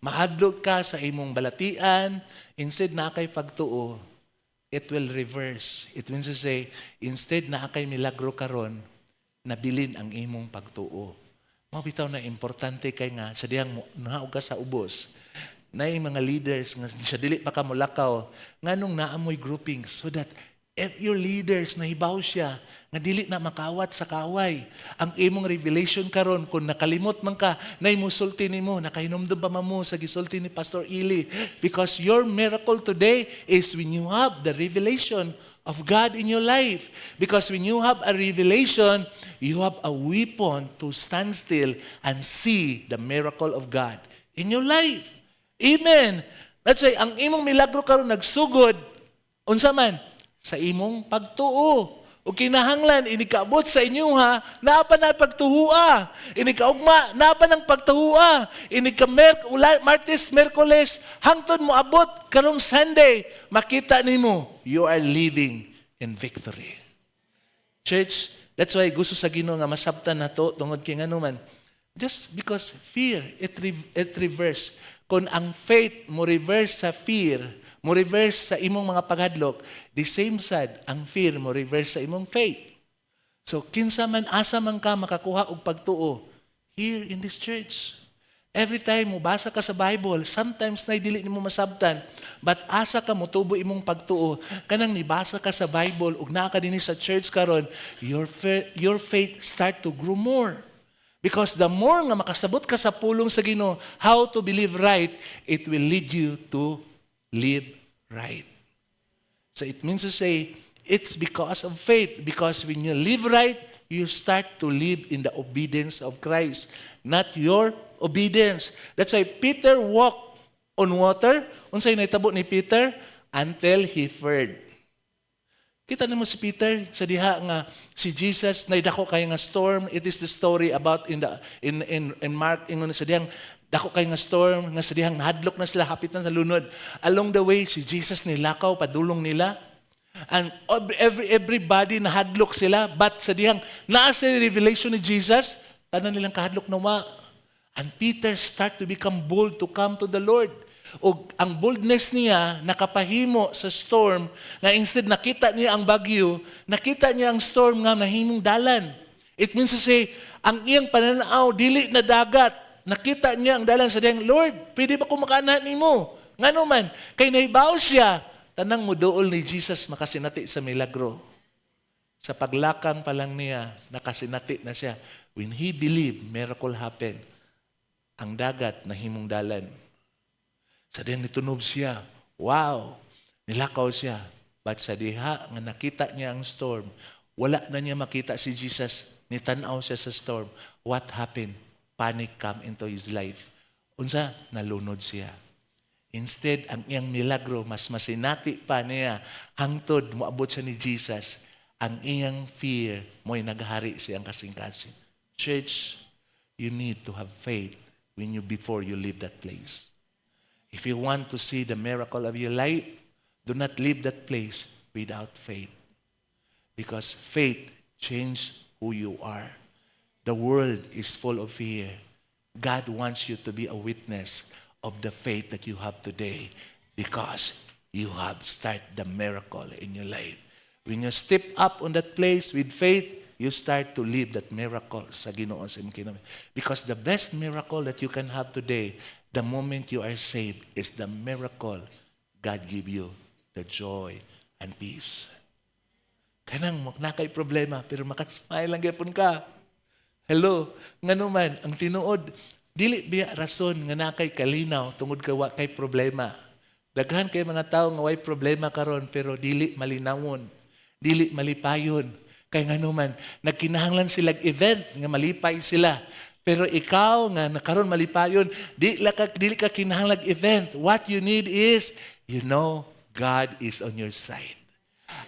mahadlok ka sa imong balatian, instead na kay pagtuo, it will reverse. It means to say, instead na kay milagro karon, nabilin ang imong pagtuo. Mabitaw na importante kay nga, sa diyang nahaog ka sa ubos, na yung mga leaders, nga siya dili pa ka mulakaw, nga nung naamoy grouping, so that if your leaders, nahibaw siya, nga dili na makawat sa kaway. Ang imong revelation karon kung nakalimot man ka, na imusulti nimo, nakahinumdum pa mo sa gisulti ni Pastor Ili. Because your miracle today is when you have the revelation of God in your life. Because when you have a revelation, you have a weapon to stand still and see the miracle of God in your life. Amen. That's why, ang imong milagro karon nagsugod, unsa man, sa imong pagtuo. O kinahanglan, inikaabot sa inyo ha, naapa na pagtuhua. Inikaugma, naapa ng pagtuhua. Martes, Merkules, hangtod mo abot, karong Sunday, makita nimo, you are living in victory. Church, that's why gusto sa Ginoo nga masabtan na to, tungod kay ngano man. Just because fear, it reverse. Kung ang faith mo reverse sa fear, mo reverse sa imong mga paghadlok, the same sad, ang fear mo reverse sa imong faith. So, kinsa man asa man ka makakuha og pagtuo here in this church. Every time mo basa ka sa Bible, sometimes na dili nimo masabtan, but asa ka motubo imong pagtuo, kanang nibasa ka sa Bible ug naa ka dinhi sa church karon, your faith start to grow more. Because the more nga makasabot ka sa pulong sa Ginoo, how to believe right, it will lead you to live right. So it means to say, it's because of faith. Because when you live right, you start to live in the obedience of Christ, not your obedience. That's why Peter walked on water. Unsay nahitabo ni Peter? Until he feared. Kita nimo si Peter sa diha nga si Jesus naidako kay nga storm. It is the story about in Mark ingon sa dihang dako kay nga storm nga sa dihang nahadlok na sila hapit na sa lunod. Along the way si Jesus nilakaw padulong nila. And everybody nahadlok sila, but sa dihang naa sa revelation ni Jesus, tanan nilang kahadlok na wa. And Peter start to become bold to come to the Lord. O ang boldness niya nakapahimo sa storm nga instead nakita niya ang bagyo, nakita niya ang storm nga nahimong dalan. It means to say, ang iyang pananaw dili na dagat. Nakita niya ang dalan sa diyang, Lord, pwede ba ko makaanahan nimo? Ngano man, kay nahibaw siya, tanang muduol ni Jesus makasinati sa milagro. Sa paglakang pa lang niya, nakasinati na siya. When he believed, miracle happened. Ang dagat nahimong dalan. Sa diyan nitunob siya. Wow! Nilakaw siya. But sa diha nga nakita niya ang storm, wala na niya makita si Jesus. Nitanaw siya sa storm. What happened? Panic come into his life. Unsa? Nalunod siya. Instead, ang iyang milagro, mas masinati pa niya. Hangtod, moabot siya ni Jesus. Ang iyang fear, mo'y naghari siyang kasing-kasing. Church, you need to have faith before you leave that place. If you want to see the miracle of your life, do not leave that place without faith. Because faith changes who you are. The world is full of fear. God wants you to be a witness of the faith that you have today because you have started the miracle in your life. When you step up on that place with faith, you start to live that miracle sa Ginoo sa imong kinabuhi. Because the best miracle that you can have today, the moment you are saved, is the miracle God give you, the joy and peace. Kanang nakay problema, pero makasmile lang gyapon ka. Hello, ngano man, ang tinuod, dili biya rason nga nakay kalinaw tungod kay problema. Daghan kay mga tawo nga way problema karon pero dili malinawon, dili malipayon. Kay ngano man, nagkinahanglan sila event nga malipay sila. Pero ikaw nga nakaron malipayon, dili ka kinahanglan event. What you need is, you know, God is on your side.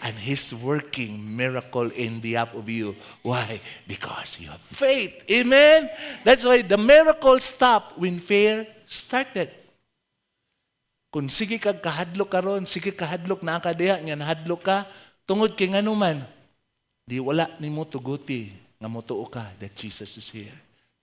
And He's working miracle in behalf of you. Why? Because you have faith. Amen? That's why the miracle stopped when fear started. Kung sige kag kahadlok karon, sige kahadlok na ka diha, nga nahadlok ka, tungod kay ngano man, di wala nimo tuguti nga motuo ka that Jesus is here.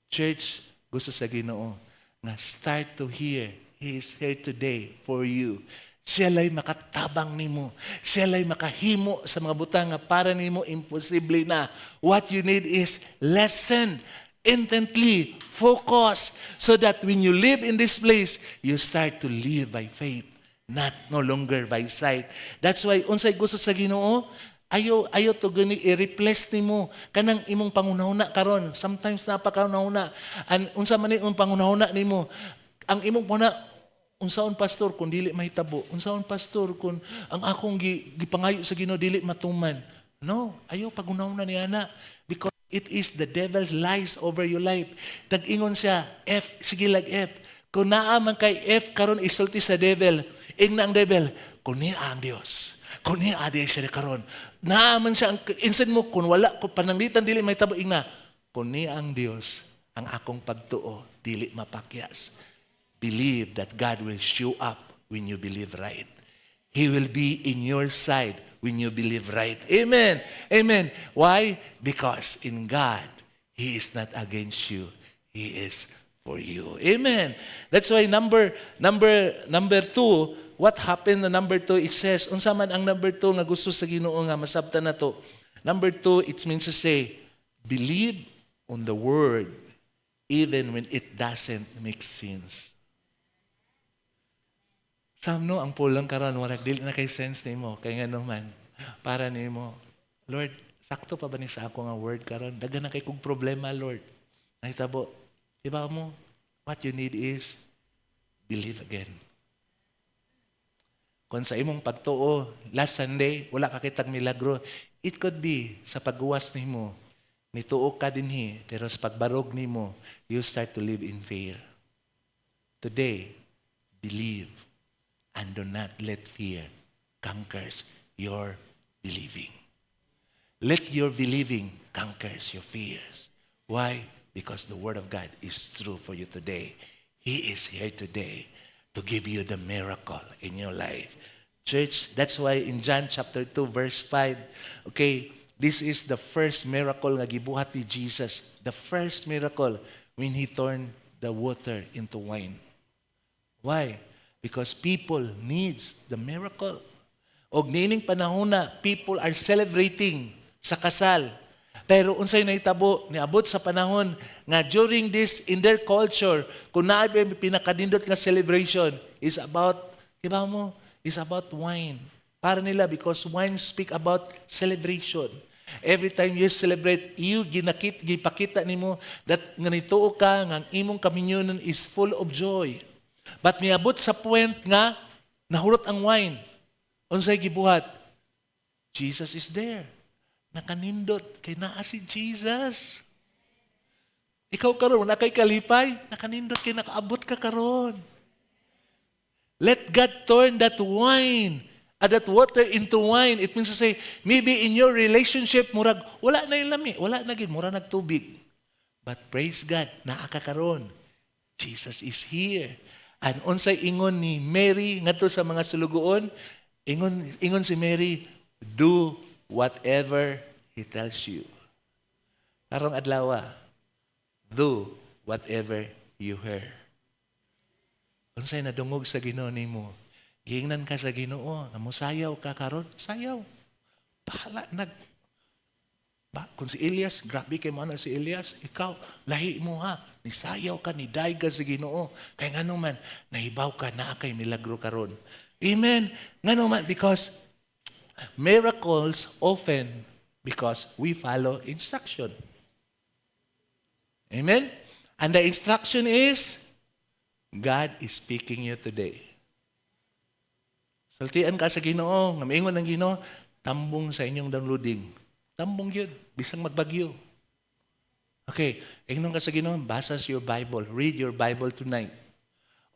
Church, gusto sa Ginoo nga start to hear. He is here today for you. Siya lay makatabang nimo. Siya lay makahimo sa mga butang nga para nimo imposible na. What you need is listen intently, focus, so that when you live in this place, you start to live by faith, not no longer by sight. That's why unsay gusto sa Ginoo, ayo to gani i-replace nimo kanang imong pangunahuna karon. Sometimes napakaunahuna. And unsa man imong pangunahuna nimo, ang imong puna unsaon pastor kung dili mahitabo? Unsaon pastor kung ang akong gipangayo sa Ginoo dili matuman? No, ayo pagunahuna niya na because it is the devil's lies over your life. Tag-ingon siya, F, sige lag F. Kung naa man kay F karon isulti sa devil, ingna ang devil, kunia ang Dios. Kunia adi siya karon. Naaman siya, insan mo, kung wala, kung pananglitan, dili may tabo, ingna. Kunia ang Dios, ang akong pagtuo, dili mapakyas. Believe that God will show up when you believe right. He will be in your side when you believe right. Amen. Amen. Why? Because in God, He is not against you. He is for you. Amen. That's why number 2, what happened na number 2, it says, unsa man ang number 2 nga gusto sa Ginoo nga masabtan na to. Number 2, it means to say, believe on the word even when it doesn't make sense. Samno ang pulang karon warag dili na kay sense nimo kay ngano man para nimo. Lord, sakto pa ba ni sa ako nga word karon? Daghan na kay kog problema, Lord. Nahitabo. Diba mo? What you need is believe again. Kung sa imong pagtuo, last Sunday, wala ka kitang milagro, it could be sa pagguwas nimo, nituo ka dinhi, pero sa pagbarog nimo, you start to live in fear. Today, believe and do not let fear conquers your believing. Let your believing conquers your fears. Why? Because the Word of God is true for you today. He is here today to give you the miracle in your life. Church, that's why in John chapter 2, verse 5, okay, this is the first miracle nga gibuhat ni Jesus. The first miracle when He turned the water into wine. Why? Because people needs the miracle. Og nining panahon na, people are celebrating sa kasal. Pero unsay nahitabo, niabot sa panahon nga during this, in their culture, kung naabay pinakadindot nga celebration, is about, diba mo, is about wine. Para nila, because wine speak about celebration. Every time you celebrate, you gipakita nimo that nga nituo ka, nga ang imong communion is full of joy. But niabot sa point nga, nahurot ang wine. Unsay gibuhat? Jesus is there. Nakanindot. Kay naa si Jesus. Ikaw karon na kay kalipay, nakanindot kay nakaabot ka karon. Let God turn that wine, that water into wine. It means to say, maybe in your relationship, murag, wala na yung lami, wala na gid, murag nagtubig. But praise God, naa ka karon. Jesus is here. And unsay ingon ni Mary ngadto sa mga sulugoon, ingon si Mary, do whatever He tells you. Karong adlaw, do whatever you hear. Unsay nadungog sa Ginoo nimo, giingnan ka sa Ginoo, musayaw ka karon, sayaw. Bahala kung si Elias, grabe kay mo na si Elias, ikaw, lahi mo ha, nisayaw ka, niday ka sa Ginoo. Kaya nga naman, nahibaw ka na kay milagro karon. Amen. Nga naman, because miracles often because we follow instruction. Amen? And the instruction is, God is speaking you today. Saltian ka sa Ginoo, nga maingon ng Ginoo, tambong sa inyong downloading. Tambong yun, bisang magbagyo. Okay, ingnon ka sa Ginoo, basa your Bible, read your Bible tonight.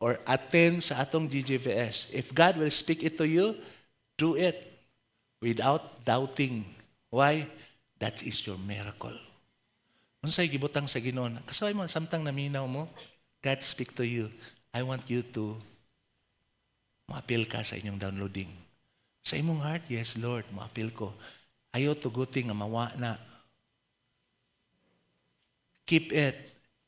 Or attend sa atong GGVS. If God will speak it to you, do it without doubting. Why? That is your miracle. Unsay gibutang sa Ginoo, kasabay mo, samtang naminaw mo, God speak to you. I want you to ma-appeal ka sa inyong downloading. Sa imong heart, yes Lord, ma-appeal ko. Ayaw tuguting nga mawa na. Keep it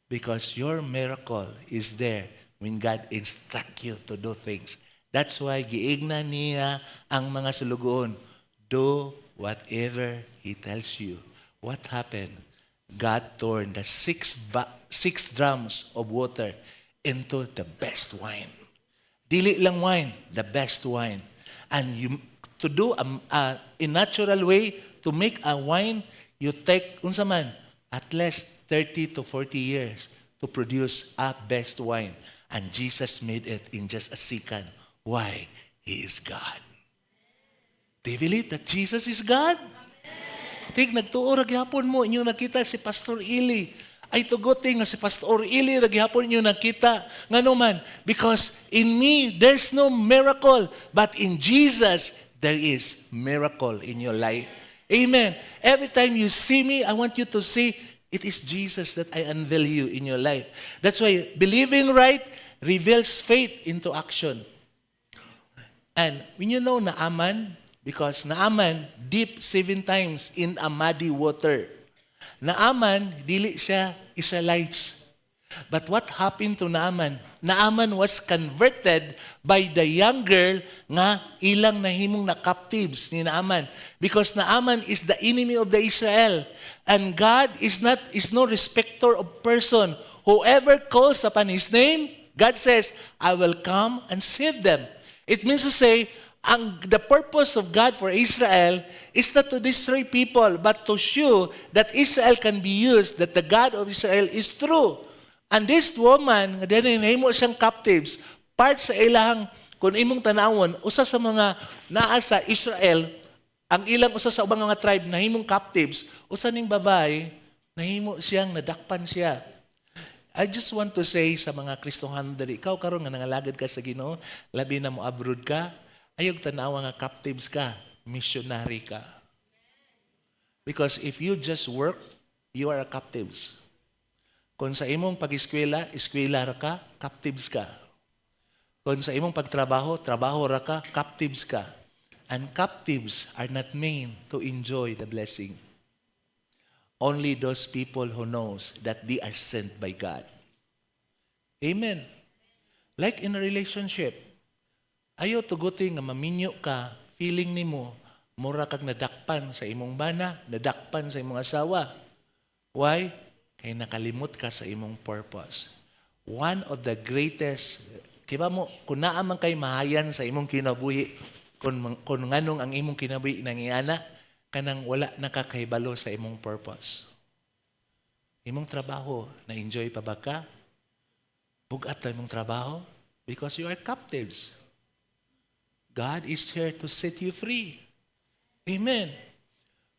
because your miracle is there when God instruct you to do things. That's why giigna niya ang mga sulugoon. Do whatever He tells you. What happened? God turned the six drums of water into the best wine. Dili lang wine, the best wine. And to do a natural way to make a wine, you take, unsa man, at least 30 to 40 years to produce a best wine. And Jesus made it in just a second. Why? He is God. Do you believe that Jesus is God? Think, nagtuo ragyapon mo, inyo nakita si Pastor Ili. Ay tugote nga si Pastor Ili ragyapon inyo nakita. Nga naman, because in me, there's no miracle. But in Jesus, there is miracle in your life. Amen. Every time you see me, I want you to see, it is Jesus that I unveil you in your life. That's why believing right reveals faith into action. And when you know Naaman, because Naaman dipped 7 times in a muddy water. Naaman, dili siya Israelites. But what happened to Naaman? Naaman was converted by the young girl nga ilang nahimong na captives ni Naaman. Because Naaman is the enemy of the Israel. And God is no respecter of person. whoever calls upon His name, God says, I will come and save them. It means to say, the purpose of God for Israel is not to destroy people, but to show that Israel can be used, that the God of Israel is true. And this woman, nahimo siyang captives, part sa ilahang, kung imong tanawon, usa sa mga naa sa Israel, ang ilang usa sa ubang mga tribe, nahimong captives, usa ning babae, nahimo siyang nadakpan siya. I just want to say sa mga Kristohan diri, ikaw karon nga nangalagad ka sa Ginoo, labi na mo abroad ka, ayog tanawa nga captives ka, missionary ka. Because if you just work, you are a captives. Kung sa imong pag-eskwela, eskwela ra ka, captives ka. Kung sa imong pagtrabaho, trabaho ra ka, captives ka. And captives are not meant to enjoy the blessing. Only those people who knows that they are sent by God. Amen. Like in a relationship, ayaw tuguti nga maminyo ka, feeling nimo, mura kag nadakpan sa imong bana, nadakpan sa imong asawa. Why? Kay nakalimot ka sa imong purpose. One of the greatest, kiba mo, kung naaman kay mahayan sa imong kinabuhi, kung nganong ang imong kinabuhi nangyana, kanang wala nakakaibalo sa imong purpose. Imong trabaho, na-enjoy pa ba ka? Bugat na imong trabaho? Because you are captives. God is here to set you free. Amen.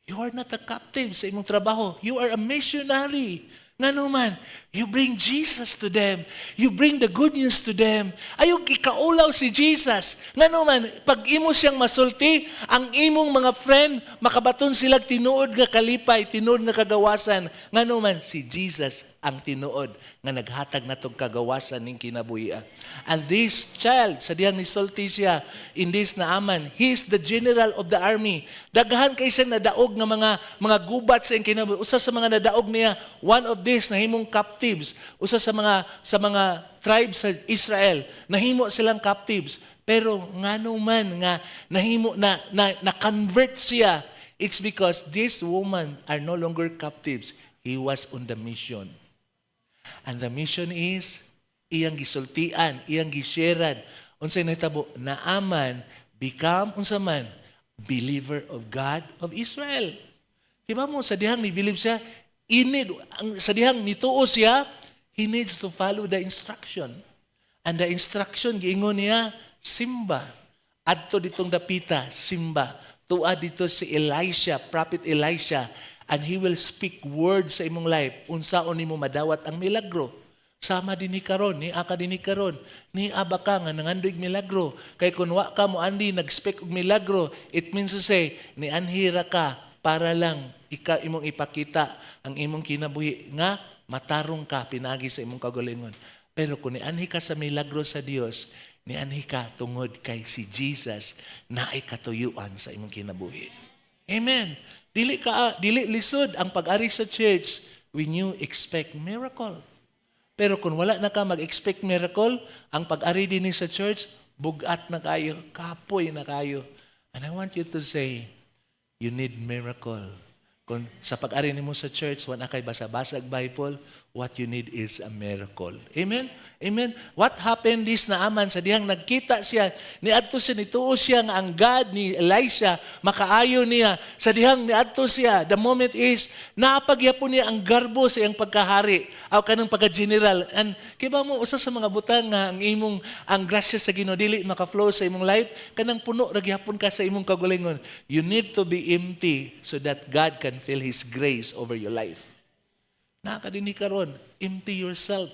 You are not a captive sa imong trabaho. You are a missionary. Nga naman, you bring Jesus to them. You bring the good news to them. Ayog ikaulaw si Jesus. Nga naman, pag imo siyang masulti, ang imong mga friend, makabaton silang tinuod nga kalipay, tinuod nga kagawasan. Nga naman, si Jesus ang tinuod nga naghatag na tong kagawasan ning kinabuhian. And this child, sa diyang nisulti siya, in this naaman, he is the general of the army. Daghan kay siya nadaog nga mga gubat sa iyang kinabuhi. Usa sa mga nadaog niya, one of these nahimong captives. Usa sa mga tribes sa Israel, nahimo silang captives. Pero ngano man nga nahimo na convert siya, it's because these women are no longer captives. He was on the mission. And the mission is, iyang gisultian, iyang gisharean, unsay nahitabo, naaman, become, unsa man, believer of God of Israel. Diba mo, sa dihang ni-believe siya, sa dihang nituo siya, he needs to follow the instruction. And the instruction, giingon niya, simba. Adto ditong dapita, simba. Tuwa dito si Elisha, prophet Elisha, and he will speak words sa imong life. Unsaon nimo madawat ang milagro. Sama din ni karon, ni aka din ni karon. Ni aba ka nga nangandoy milagro. Kay kun wa ka mo andi nag-speak og milagro, it means to say ni anhira ka para lang imong ipakita ang imong kinabuhi nga matarong ka pinagi sa imong kagalingon. Pero kung ni anhi ka sa milagro sa Dios, ni anhi ka tungod kay si Jesus na ay katuyuan sa imong kinabuhi. Amen. Dili lisod ang pag-ari sa church when you expect miracle. Pero kung wala na ka mag-expect miracle, ang pag-ari din sa church, bugat na kayo, kapoy na kayo. And I want you to say, you need miracle. Kung sa pag-ari nimo sa church, wala kay basa-basag Bible, what you need is a miracle. Amen? Amen? What happened this naaman sa dihang nagkita siya, niadto siya, nituo siya nga ang God ni Elisha, makaayo niya, sa dihang niadto siya, the moment is, naapagyapon niya ang garbo sa iyang pagkahari, o kanang pagka-general. And kiba mo, usa sa mga butang nga ang grasya sa Ginoo dili maka-flow sa imong life, kanang puno, ragyapon ka sa imong kagulingon. You need to be empty so that God can fill His grace over your life. Nakakadini karon, empty yourself.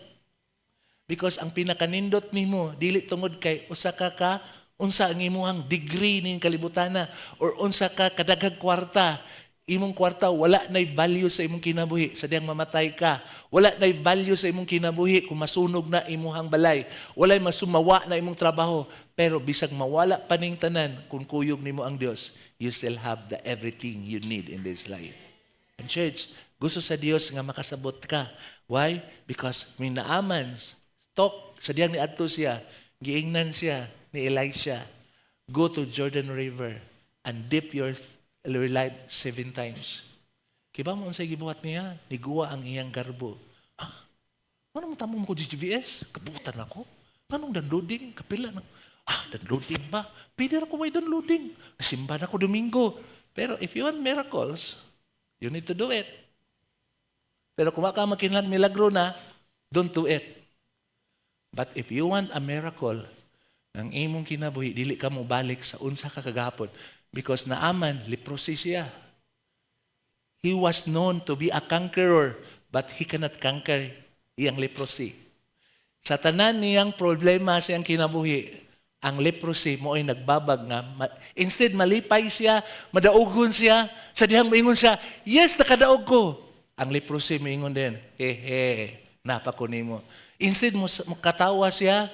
Because ang pinakanindot nimo dili tungod kay usa ka unsa ang imong degree ning kalibutana or unsa ka kadaghang kwarta. Imong kwarta wala nay value sa imong kinabuhi sa diyang mamatay ka. Wala nay value sa imong kinabuhi kung masunog na imong balay. Walay masumawa na imong trabaho. Pero bisag mawala pa ning tanan kung kuyog nimo ang Dios, you still have the everything you need in this life. And church, gusto sa Dios nga makasabot ka. Why? Because minaaman sa diyang ni adto siya, giingnan siya ni Elisha, go to Jordan River and dip your life 7 times. Kiba mo unsay gibuhat niya? Niguwa ang iyang garbo. Ano mo tamong ko GGVS? Kabutan ako. Anong downloading? Kapila na. Downloading ba? Pwede ako may downloading. Nasimba na ako Domingo. Pero if you want miracles, you need to do it. Pero kung ka makinlang milagro na, don't do it. But if you want a miracle, ang imong kinabuhi, dili ka mo balik sa unsa ka kagapon. Because Naaman, leprosy siya. He was known to be a conqueror, but he cannot conquer iyang leprosy. Sa tanan niyang problema siyang kinabuhi, ang leprosy mo ay nagbabag nga. Instead, malipay siya, madaugon siya, sa dihang maingon siya, yes, nakadaog ko. Ang leprosy maingon din, napako nimo. Instead, mo katawa siya,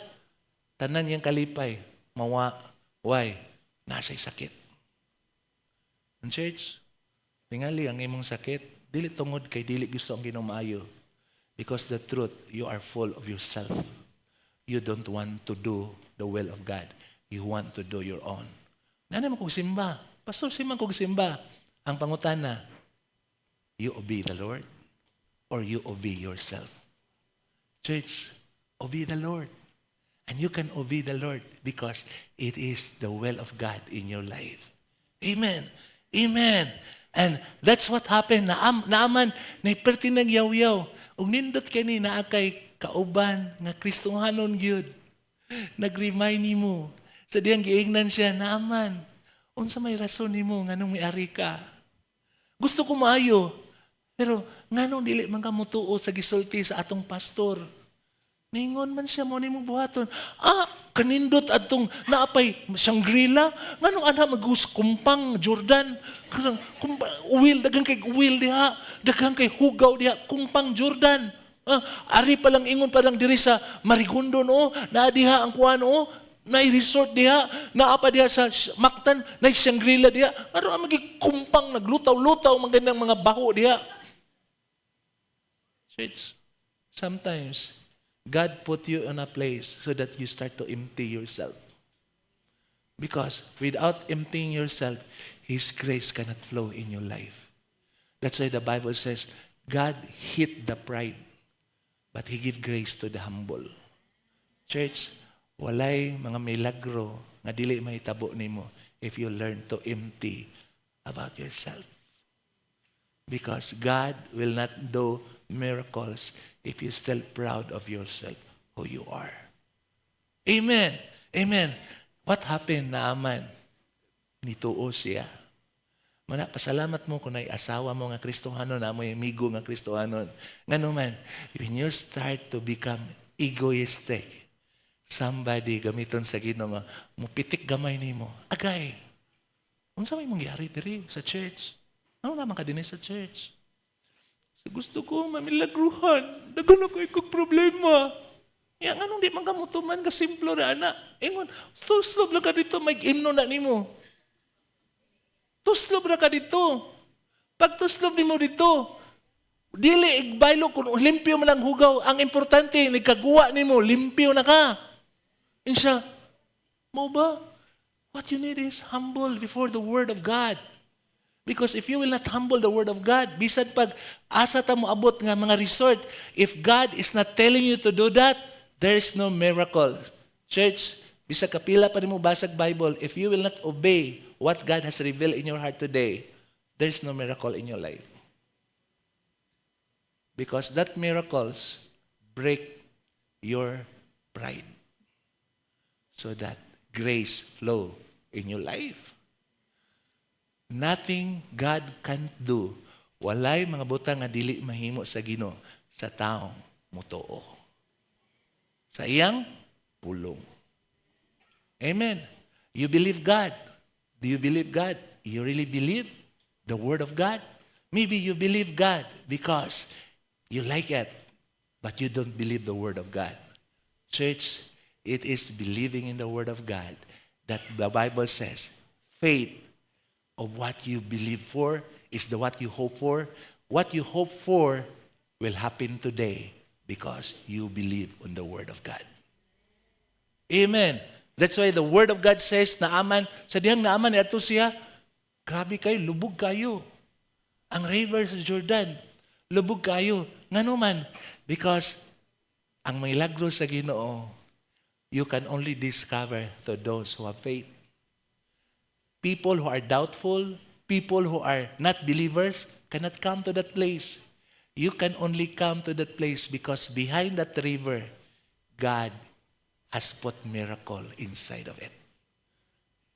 tanan niyang kalipay, why? Nasa'y sakit. Ang church, tingali ang imong sakit, dili tungod kay dili gusto ang ginumaayo. Because the truth, you are full of yourself. You don't want to do the will of God. You want to do your own. Nanay mo kong simba. Pastor, simang kong simba. Ang pangutana, you obey the Lord or you obey yourself? Church, obey the Lord. And you can obey the Lord because it is the will of God in your life. Amen. Amen. And that's what happened. Naaman, naiperti nagyaw-yaw. Ug nindot kani naa kay kauban nga Kristohanon gyud. Nag-remind nimo sa diyang giingnan siya, Naaman, unsa may rason nimo nganong miari ka? Gusto ko maayo, pero nganong dili man ka mutuo sa gisulti sa atong pastor? Ningon man siya mo nimong buhaton. Kanindot atong naapay Shangri-La. Nganong ana magus kumpang Jordan. Kanang uwil dagang kay uwil diha, dagang kay hugaw diha kumpang Jordan. Ari pa lang ingon pa lang diri sa Marigundo no, na diha ang kuan no, na resort diha, naapa diha sa Mactan, na Shangri-La diha. Ano ang magikumpang naglutaw-lutaw magandang mga baho diha. Church, sometimes God put you in a place so that you start to empty yourself. Because without emptying yourself, His grace cannot flow in your life. That's why the Bible says, God hate the pride, but He give grace to the humble. Church, walay mga milagro nga dili mahitabo nimo if you learn to empty about yourself. Because God will not do miracles if you're still proud of yourself, who you are. Amen. Amen. What happened, Naaman? Nituo siya. Mana, pasalamat mo kung ay asawa mo nga Kristohanon, na mo yung amigo nga Kristohanon. Nga naman, when you start to become egoistic, somebody gamiton sa Ginoo nga, mupitik gamay nimo, agay. Unsa may mangyari diri sa church? Ano naman ka din sa church? So gusto ko mamilagruhan. Dagan ako ikog problema. Yang anong di man kamutuman ka simplo na anak. Ingon, tuslob lang ka dito, may imno na nimo. Tuslob na ka dito. Pag tuslob nimo dito, dili igbaylo kung limpyo man ang hugaw. Ang importante, nagkagawa nimo, limpyo na ka. And siya, mo ba? What you need is humble before the Word of God. Because if you will not humble the Word of God, bisan pag asa ta mo abot nga mga resort, if God is not telling you to do that, there is no miracle. Church, bisa kapila pa rin mo basag Bible, if you will not obey what God has revealed in your heart today, there is no miracle in your life. Because that miracles break your pride so that grace flow in your life. Nothing God can't do. Walay mga butang nga dili mahimo sa Ginoo sa taong mutuo. Sa iyang pulong. Amen. You believe God. Do you believe God? You really believe the Word of God? Maybe you believe God because you like it, but you don't believe the Word of God. Church, it is believing in the Word of God that the Bible says, faith of what you believe for is the what you hope for. What you hope for will happen today because you believe on the Word of God. Amen. That's why the Word of God says, Naaman, sa dihang Naaman, ito siya, grabe kayo, lubog kayo. Ang river sa Jordan, lubog kayo. Nga naman, because Ang milagro sa Ginoo, you can only discover to those who have faith. People who are doubtful, people who are not believers, cannot come to that place. You can only come to that place because behind that river, God has put miracle inside of it.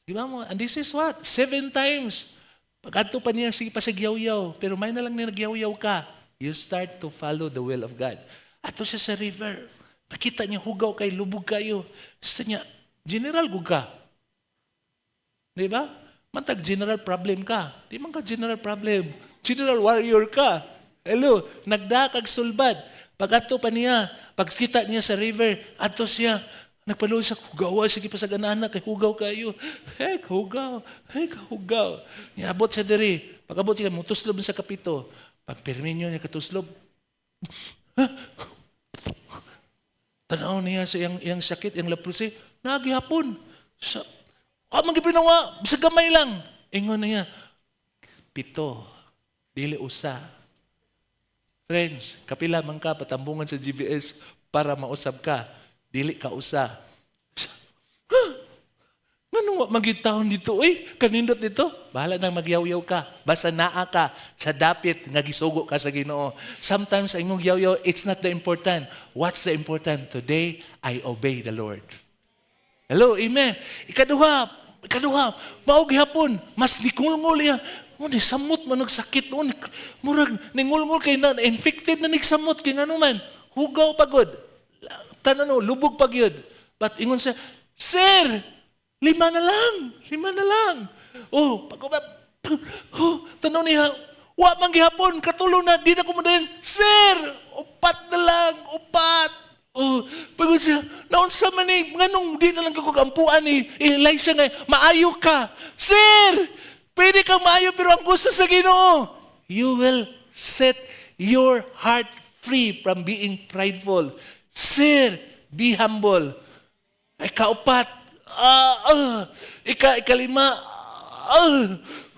Diba mo? And this is what? 7 times. Pag ato pa niya, sige pa sa gyaw-yaw. Pero may na lang na nagyaw-yaw ka. You start to follow the will of God. Ato siya sa river. Nakita niya, hugaw kay lubog kayo. Gusto niya, general gug ka. Di ba? Mantag general problem ka. Di man ka general problem. General warrior ka. Hello, nagdakag sulbad. Pag ato pa niya, pag kita niya sa river, ato siya, nagpaluwa sa hugawa, sige pa sa ganana, kay hugaw kayo. Hek, hugaw. Niabot siya diri. Pag abot siya, mutuslob sa kapito. Pag perminyo niya katuslob, tanaw niya sa iyang sakit, iyang leprosy, nagihapon. Magipinawa, sa gamay lang. Ingon na niya, 7, dili usa. Friends, kapila man ka patambungan sa GBS para mausab ka, dili ka usa. Manong magitaon dito, kanindot dito. Bahala nang magyaw-yaw ka. Basta naa ka sa dapit nga gisugo ka sa Ginoo. Sometimes ang imong yaw-yaw, it's not the important. What's the important? Today, I obey the Lord. Hello, amen. Ikaduha, maog hapon, mas nikungol iya. Ni samot man nagsakit noon. Murag ningulngol kay na infected na nigsamot kay ngano man. Hugaw pagod. Tanan lubog pagyud. But ingon siya, "Sir, 5 na lang." Tanaw niya, wa man gihapon katulong na di na ko madayon. "Sir, 4 na lang, 4." Pagod siya, naunsa man nganong di na lang ko kampuan ni Elisha nga, maayo ka. "Sir, pwede kang maayo pero ang gusto sa Ginoo, you will set your heart free from being prideful. Sir, be humble." Ikaupat, ikalima,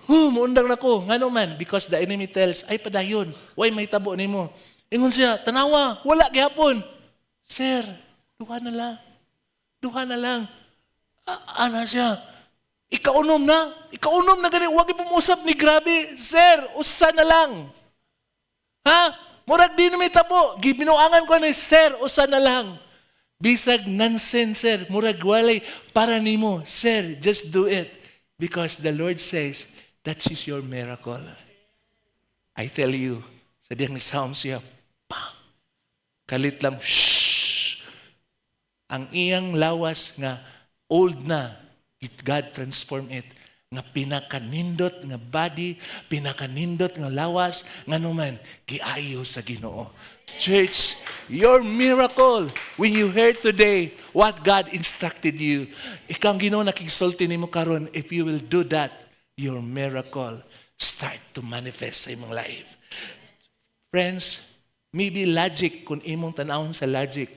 muundang na ko. Ngano man, because the enemy tells, ay padayon, why may tabo ni mo? Ingon siya, tanawa, wala gihapon. "Sir, 2 na lang. Ana siya, ikaunom na gani, wag ipumusap ni grabe. "Sir, usa na lang." Ha? Murag di na may tabo. Gibinuangan ko ni, "Sir, usa na lang." Bisag nonsense, sir. Murag walay para nimo. "Sir, just do it." Because the Lord says, that is your miracle. I tell you, sa diyang ni Psalm siya, pang, kalit lang, shhh. Ang iyang lawas nga old na, God transform it. Nga pinakanindot nga body, pinakanindot nga lawas, nga naman, giayo sa Ginoo. Church, your miracle, when you heard today what God instructed you, ikaw ang Ginoo nakigsulti nimo karon, if you will do that, your miracle start to manifest sa imong life. Friends, maybe logic, kung imong tanawon sa logic,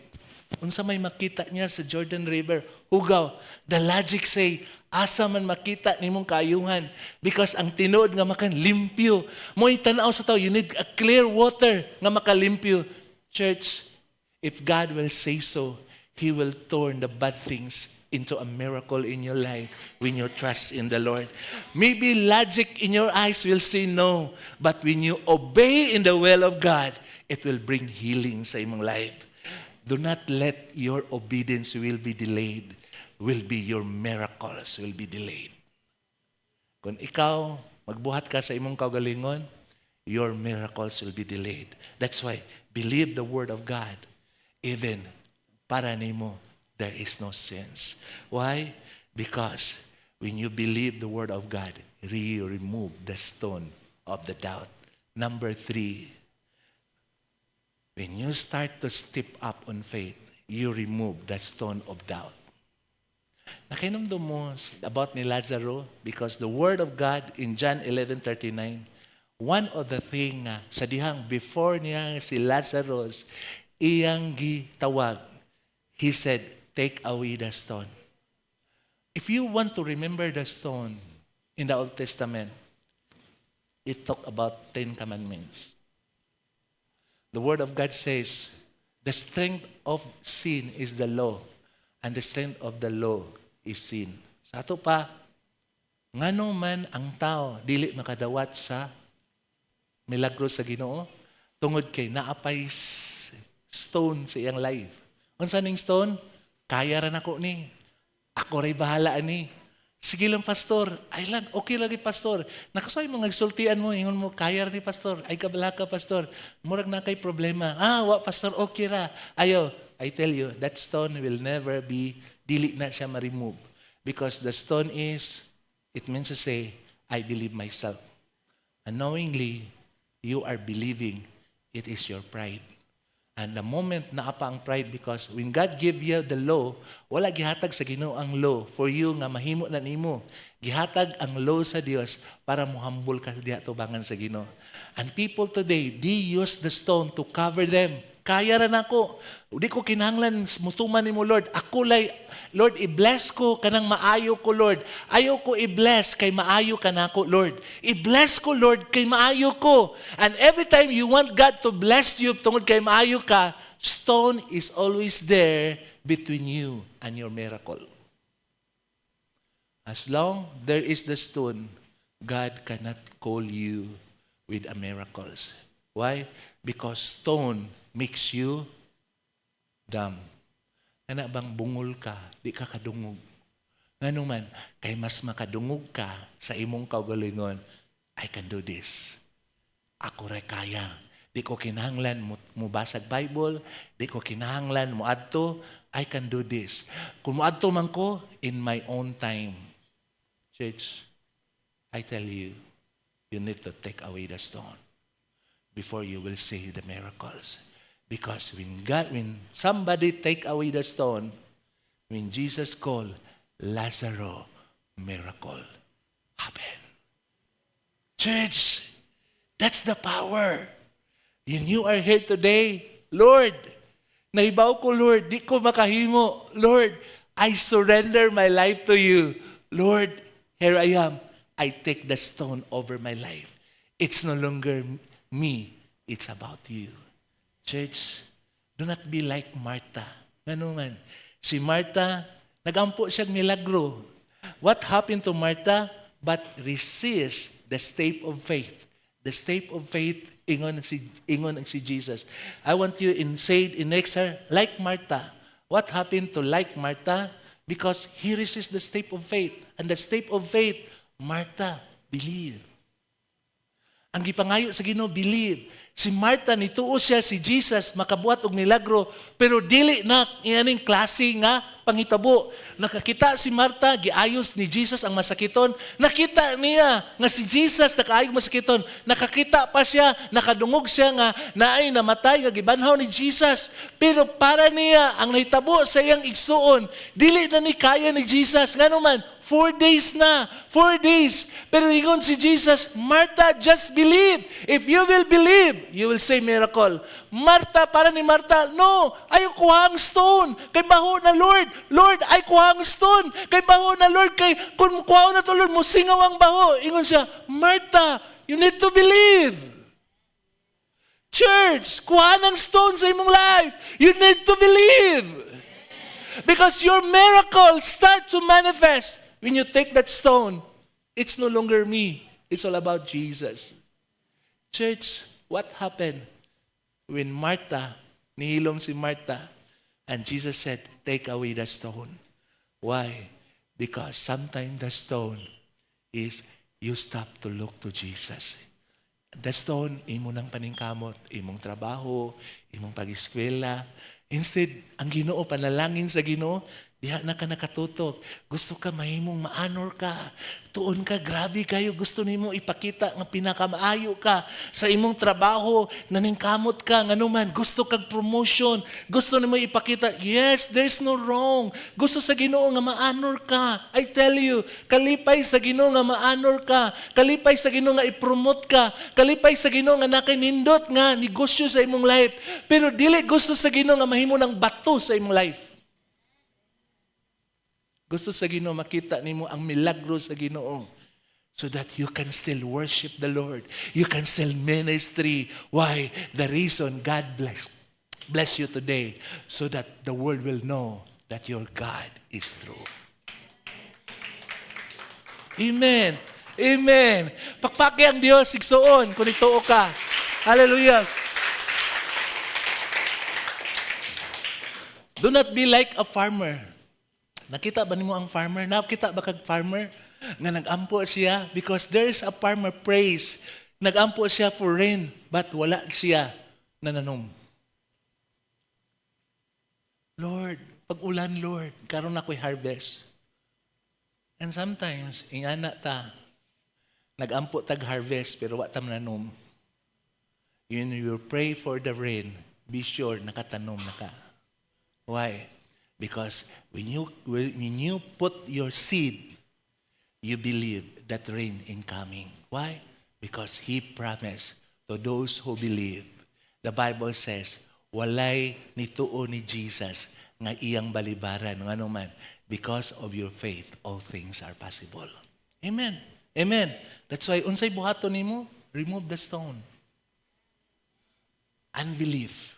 unsa may makita niya sa Jordan River, hugaw, the logic say, asa man makita nimong kaayuhan, because ang tinuod nga makan limpyo. Mo'y tanaw sa tao, you need a clear water nga makalimpyo. Church, if God will say so, He will turn the bad things into a miracle in your life when you trust in the Lord. Maybe logic in your eyes will say no, but when you obey in the will of God, it will bring healing sa imong life. Do not let your obedience will be delayed. Will be your miracles will be delayed. Kung ikaw, magbuhat ka sa imong kaugalingon, your miracles will be delayed. That's why, believe the word of God. Even para nimo, there is no sins. Why? Because when you believe the word of God, you remove the stone of the doubt. Number 3, when you start to step up on faith, you remove that stone of doubt. Nakinomdom mo about ni Lazaro because the word of God in John 11:39, one of the thing sa dihang before niya si Lazarus, iyang gitawag, he said, "Take away the stone." If you want to remember the stone in the Old Testament, it talk about 10 commandments. The word of God says, The strength of sin is the law, and the strength of the law is sin. Sa ato pa, ngano man ang tao dili makadawat sa milagro sa Ginoo tungod kay naapay stone sa iyang life. Unsa ning stone? Kaya ra nako ni. Ako ray bahala ani. Sige lang, pastor. Ay lang, okay lagi, pastor. Nakasay mga sultian mo, ingon mo, kaya ra ni pastor. Ay kabala ka, pastor. Murag na kay problema. Wa, pastor, okay ra. Ayo, I tell you, that stone will never be, dili na siya ma-remove. Because the stone is, it means to say, I believe myself. Unknowingly, you are believing it is your pride. And the moment na apa ang pride, because when God give you the law, wala gihatag sa Ginoo ang law for you nga mahimo na nimo. Gihatag ang law sa Dios para mohambol ka diha tubangan sa Ginoo. And people today, they use the stone to cover them. Kaya ra nako. Di ko kinahanglan mutuman nimo, Lord. Ako lay, Lord, i-bless ko kanang maayo ko, Lord. Ayaw ko i-bless kay maayo ka nako, Lord. I-bless ko, Lord, kay maayo ko. And every time you want God to bless you tungod kay maayo ka, stone is always there between you and your miracle. As long there is the stone, God cannot call you with a miracles. Why? Because stone makes you dumb. Ana bang bungol ka, di ka kadungog. Ngano man, kay mas makadungog ka sa imong kaugalingon, I can do this. Ako ray kaya. Di ko kinahanglan mo basag Bible, di ko kinahanglan mo adto, I can do this. Kung mo adto man ko, in my own time. Church, I tell you, you need to take away the stone before you will see the miracles. Because when somebody take away the stone, when Jesus called Lazarus, miracle happen. Church, that's the power. And you are here today, Lord, nahibaw ko, Lord, di ko makahimo. Lord, I surrender my life to you. Lord, here I am. I take the stone over my life. It's no longer me. It's about you. Church, do not be like Martha. Ngano man? Si Martha, nagampo siyang milagro. What happened to Martha? But resist the step of faith. The step of faith, ingon ang si Jesus. I want you say it in next like Martha. What happened to like Martha? Because he resists the step of faith. And the step of faith, Martha, believe. Ang gipangayo sa Ginoo, believe. Si Martha, nituo siya si Jesus, makabuhat og milagro, pero dili na iyaning klase nga panghitabo. Nakakita si Martha, giayos ni Jesus ang masakiton. Nakita niya nga si Jesus nakaayos masakiton. Nakakita pa siya, nakadungog siya nga naay namatay, nga gibanhaw ni Jesus. Pero para niya, ang nahitabo sa iyang igsuon, dili na ni kaya ni Jesus. Nga naman, 4 days na. 4 days. Pero ingon si Jesus, Martha, just believe. If you will believe, you will say miracle. Martha, para ni Martha, no, ayaw kuha ang stone. Kay baho na, Lord. Lord, ay kuha ang stone. Kay baho na, Lord. Kay kung kuha na to, Lord, musingaw ang baho. Ingon siya, Martha, you need to believe. Church, kuha ng stone sa imong life. You need to believe. Because your miracle start to manifest. When you take that stone, it's no longer me. It's all about Jesus. Church, what happened when Martha, nihilom si Martha, and Jesus said, take away the stone. Why? Because sometimes the stone is you stop to look to Jesus. The stone, imo ng paningkamot, imong trabaho, imong pag-eskwela. Instead, ang Ginoo, panalangin sa Ginoo, diha na ka nakatutok. Gusto ka mahimong maanor ka. Tuon ka, grabe kayo. Gusto nimo ipakita nga pinakamaayo ka sa imong trabaho. Naningkamot ka, nganuman. Gusto kag promotion. Gusto nimo ipakita, yes, there's no wrong. Gusto sa Ginoo nga maanor ka. I tell you, kalipay sa Ginoo nga maanor ka. Kalipay sa Ginoo nga i-promote ka. Kalipay sa Ginoo nga nakinindot nga negosyo sa imong life. Pero dili gusto sa Ginoo nga mahimo ng bato sa imong life. Gusto sa Ginoo makita nimo ang milagro sa Ginoo so that you can still worship the Lord. You can still ministry. Why? The reason God bless you today so that the world will know that your God is true. Amen. Amen. Pakpaki ang Diyos, sigsoon, kung ituo ka. Hallelujah. Do not be like a farmer. Nakita ba nimo ang farmer? Nakita ba kag farmer nga nagampo siya? Because there is a farmer praise. Nagampo siya for rain, but wala siya nananom. Lord, pag ulan, Lord, karon ako'y harvest. And sometimes, ingana ta, nagampo tag harvest, pero wa ta mananom. You pray for the rain, be sure nakatanom na ka. Why? Because when you put your seed, you believe that rain is coming. Why? Because He promised to those who believe. The Bible says, walay nituo ni Jesus nga iyang balibaran ng anuman. Because of your faith, all things are possible. Amen. Amen. That's why, unsay buhaton nimo, remove the stone. Unbelief.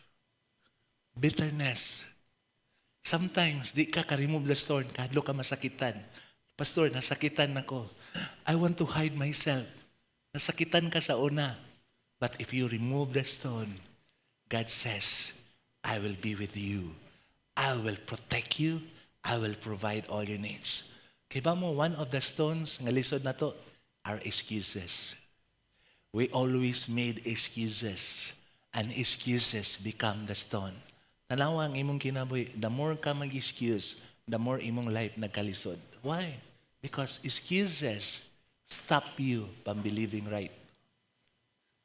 Bitterness. Sometimes, di ka remove the stone, kadlo ka masakitan. Pastor, nasakitan ako. I want to hide myself. Nasakitan ka sa una. But if you remove the stone, God says, I will be with you. I will protect you. I will provide all your needs. Kaya ba mo, one of the stones nga lisod na to are excuses. We always made excuses. And excuses become the stone. Tanawa ang imong kinabuhi, the more ka mag-excuse, the more imong life nagkalisod. Why? Because excuses stop you from believing right.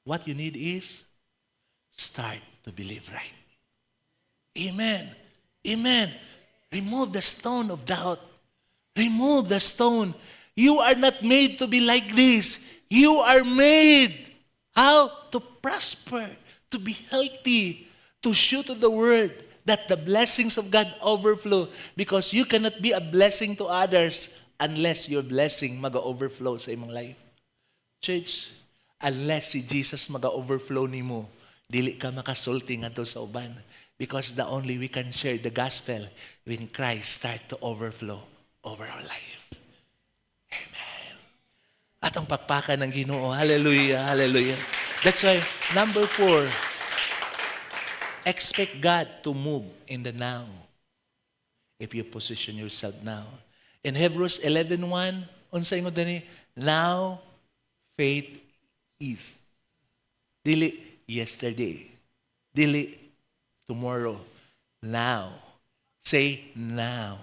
What you need is start to believe right. Amen. Amen. Remove the stone of doubt. Remove the stone. You are not made to be like this. You are made how? To prosper, to be healthy, to show to the world that the blessings of God overflow, because you cannot be a blessing to others unless your blessing maga-overflow sa imong life. Church, unless si Jesus maga-overflow nimo, dili ka makasulti ngadto sa uban, because the only we can share the gospel when Christ start to overflow over our life. Amen. At ang pakpakan ng Ginoo, hallelujah, hallelujah. That's why, number 4, expect God to move in the now. If you position yourself now. In Hebrews 11:1, unsay mo dani? Now faith is. Dili yesterday. Dili tomorrow. Now. Say now.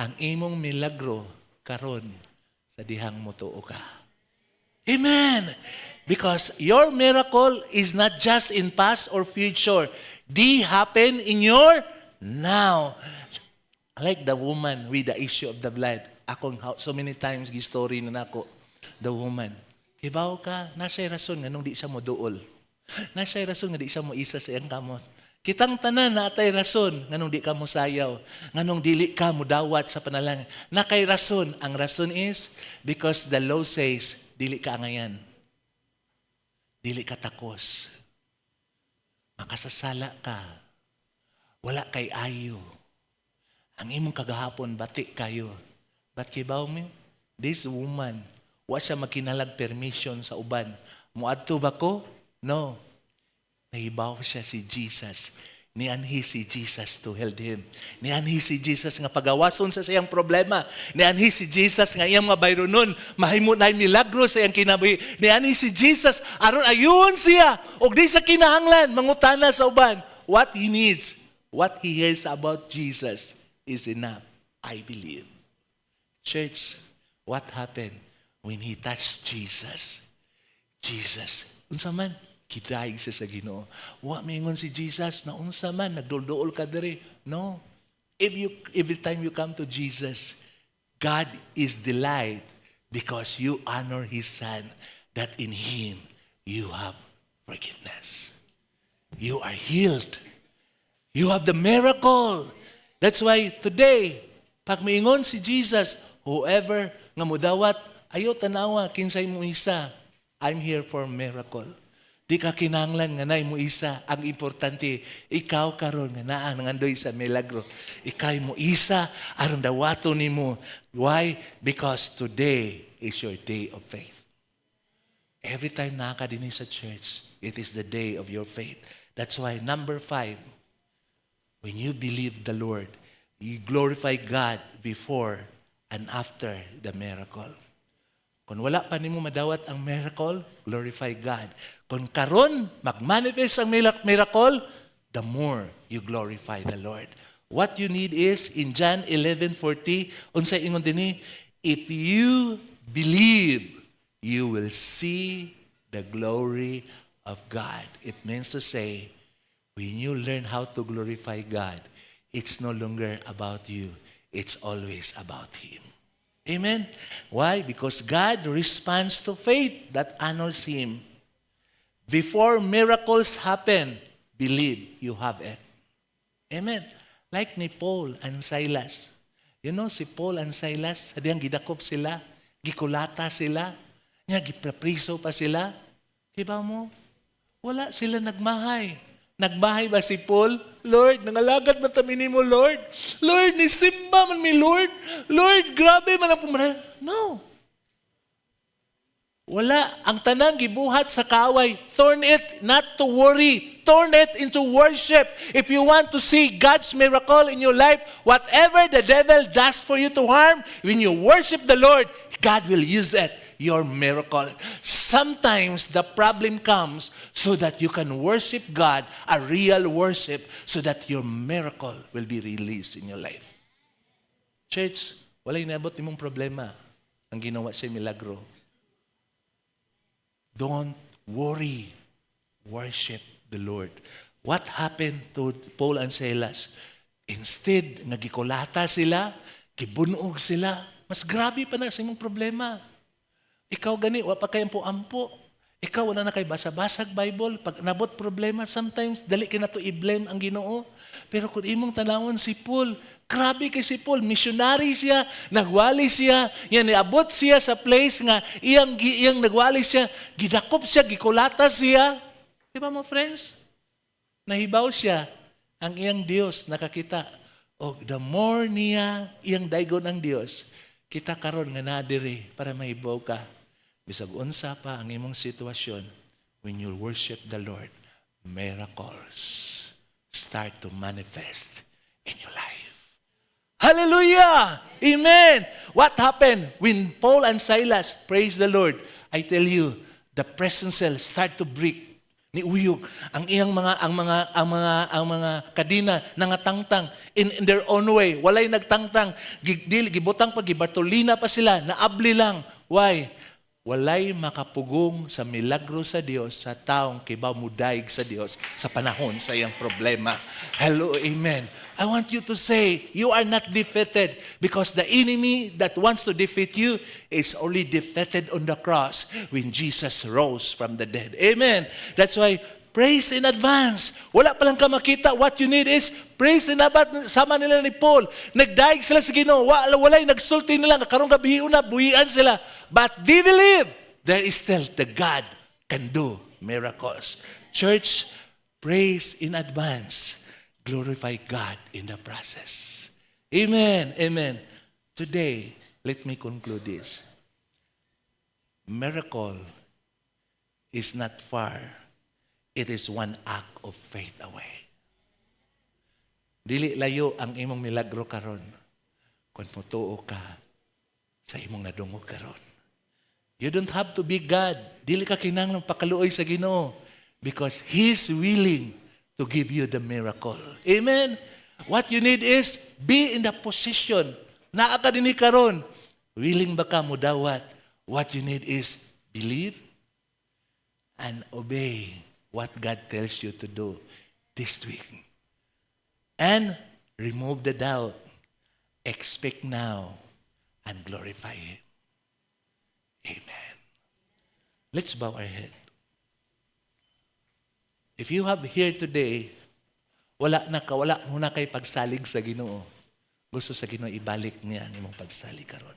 Ang imong milagro karon sa dihang mo tuo ka. Amen. Because your miracle is not just in past or future. They happen in your now. Like the woman with the issue of the blood. Akong so many times gistory na nako the woman. Kibaw ka, nasa'y rason nga nung di siya mo duol. Nasa'y rason nga di siya mo isa sa iyang kamot. Kitang tanan na atay rason nga nung di ka mo sayaw. Nga nung dili ka mo dawat sa panalangin. Nakay rason. Ang rason is because the law says, dili ka ngayon. Dili ka takos. Makasasala ka. Wala kay ayo. Ang imong kagahapon, batik kayo. But kibaw mo, this woman, wa siya makinalag permission sa uban. Muadto ba ko? No. Nahibaw siya si Jesus. Nianhi si Jesus to help him. Nianhi si Jesus nga pagawason sa siyang problema. Nianhi si Jesus nga iyang mga bayronon. Mahimo na milagro sa iyang kinabuhi. Nianhi si Jesus aron ayun siya. Og di sa kinahanglan, mangutana sa uban. What he needs, what he hears about Jesus is enough. I believe. Church, what happened when he touched Jesus? Jesus, unsa man? Kidaig siya sa Ginoo. Wa mingon si Jesus na unsa man nagdulduol ka diri. No. Every time you come to Jesus, God is delight because you honor His Son, that in Him you have forgiveness. You are healed. You have the miracle. That's why today, pag miingon si Jesus, whoever nga mudawat, ayo tanawa kinsay mo isa, I'm here for miracle. Di ka kinahanglan nga na mo isa. Ang importante, ikaw karon nga naa nangandoy sa milagro. Ikaw mo isa aron dawato nimo. Why? Because today is your day of faith. Every time naka din sa church, it is the day of your faith. That's why number 5, when you believe the Lord, you glorify God before and after the miracle. Kung wala pa nimo madawat ang miracle, glorify God. Kung karon magmanifest ang miracle, the more you glorify the Lord. What you need is, in John 11:40, unsay ingon dinhi, if you believe, you will see the glory of God. It means to say, when you learn how to glorify God, it's no longer about you. It's always about Him. Amen? Why? Because God responds to faith that honors Him. Before miracles happen, believe you have it. Amen? Like ni Paul and Silas. You know, si Paul and Silas, hadiyang gidakop sila, gikulata sila, nga giprapriso pa sila. Diba mo? Wala sila nagmahay. Nagmahay ba si Paul? Lord, nangalagad man tamin mo, Lord. Lord, nisimba man mi, Lord. Lord, grabe man ang pumaray. No. Wala. Ang tanang gibuhat sa kaway. Turn it not to worry. Turn it into worship. If you want to see God's miracle in your life, whatever the devil does for you to harm, when you worship the Lord, God will use it. Your miracle. Sometimes the problem comes so that you can worship God, a real worship, so that your miracle will be released in your life. Church, wala inabot nimong problema ang ginawa sa milagro. Don't worry. Worship the Lord. What happened to Paul and Silas? Instead, nagikulata sila, kibunog sila, mas grabe pa na sa imong problema. Ikaw gani, wa pa kayang ampo. Ikaw wala na kay basa-basag Bible. Pag nabot problema, sometimes dali ka na to i-blame ang Ginoo. Pero kung imong tanawon si Paul, grabe kay si Paul, missionary siya, nagwali siya, yan niabot siya sa place nga iyang nagwali siya, gidakop siya, gikulata siya. Di ba mo friends? Nahibaw siya ang iyang Dios nakakita. O the more niya iyang daygon ang Dios, kita karon nga nadiri para mahibaw ka. Bisag unsa pa ang imong sitwasyon, when you worship the Lord, miracles start to manifest in your life. Hallelujah! Amen! What happened when Paul and Silas praised the Lord? I tell you, the prison cell start to break. Ni uyog ang iyang mga kadina nangatangtang in their own way. Walay nagtangtang, gibutang pa gibartolina pa sila, naabli lang. Why? Walay makapugong sa milagro sa Dios sa taong kibaw mudayeg sa Dios sa panahon sa iyang problema. Hello, amen. I want you to say, you are not defeated because the enemy that wants to defeat you is only defeated on the cross when Jesus rose from the dead. Amen. That's why praise in advance. Wala pa lang ka makita. What you need is praise in advance. Sama nila ni Paul. Nagdaig sila sa Ginoo. Walay nagsulti nila. Karong gabi una, buhian sila. But they believe there is still the God can do miracles. Church, praise in advance. Glorify God in the process. Amen. Amen. Today, let me conclude this. Miracle is not far. It is one act of faith away. Dili layo ang imong milagro karon kung mutuo ka sa imong nadungog karon. You don't have to be God. Dili ka kinahanglan pakaluoy sa Ginoo because He's willing to give you the miracle. Amen. What you need is be in the position. Naa ka dinhi karon. Willing ba ka mo dawat? What you need is believe and obey what God tells you to do this week. And remove the doubt. Expect now and glorify Him. Amen. Let's bow our head. If you have here today, wala mo na kay pagsalig sa Ginoo. Gusto sa Ginoo ibalik niya ang imong pagsalig karon.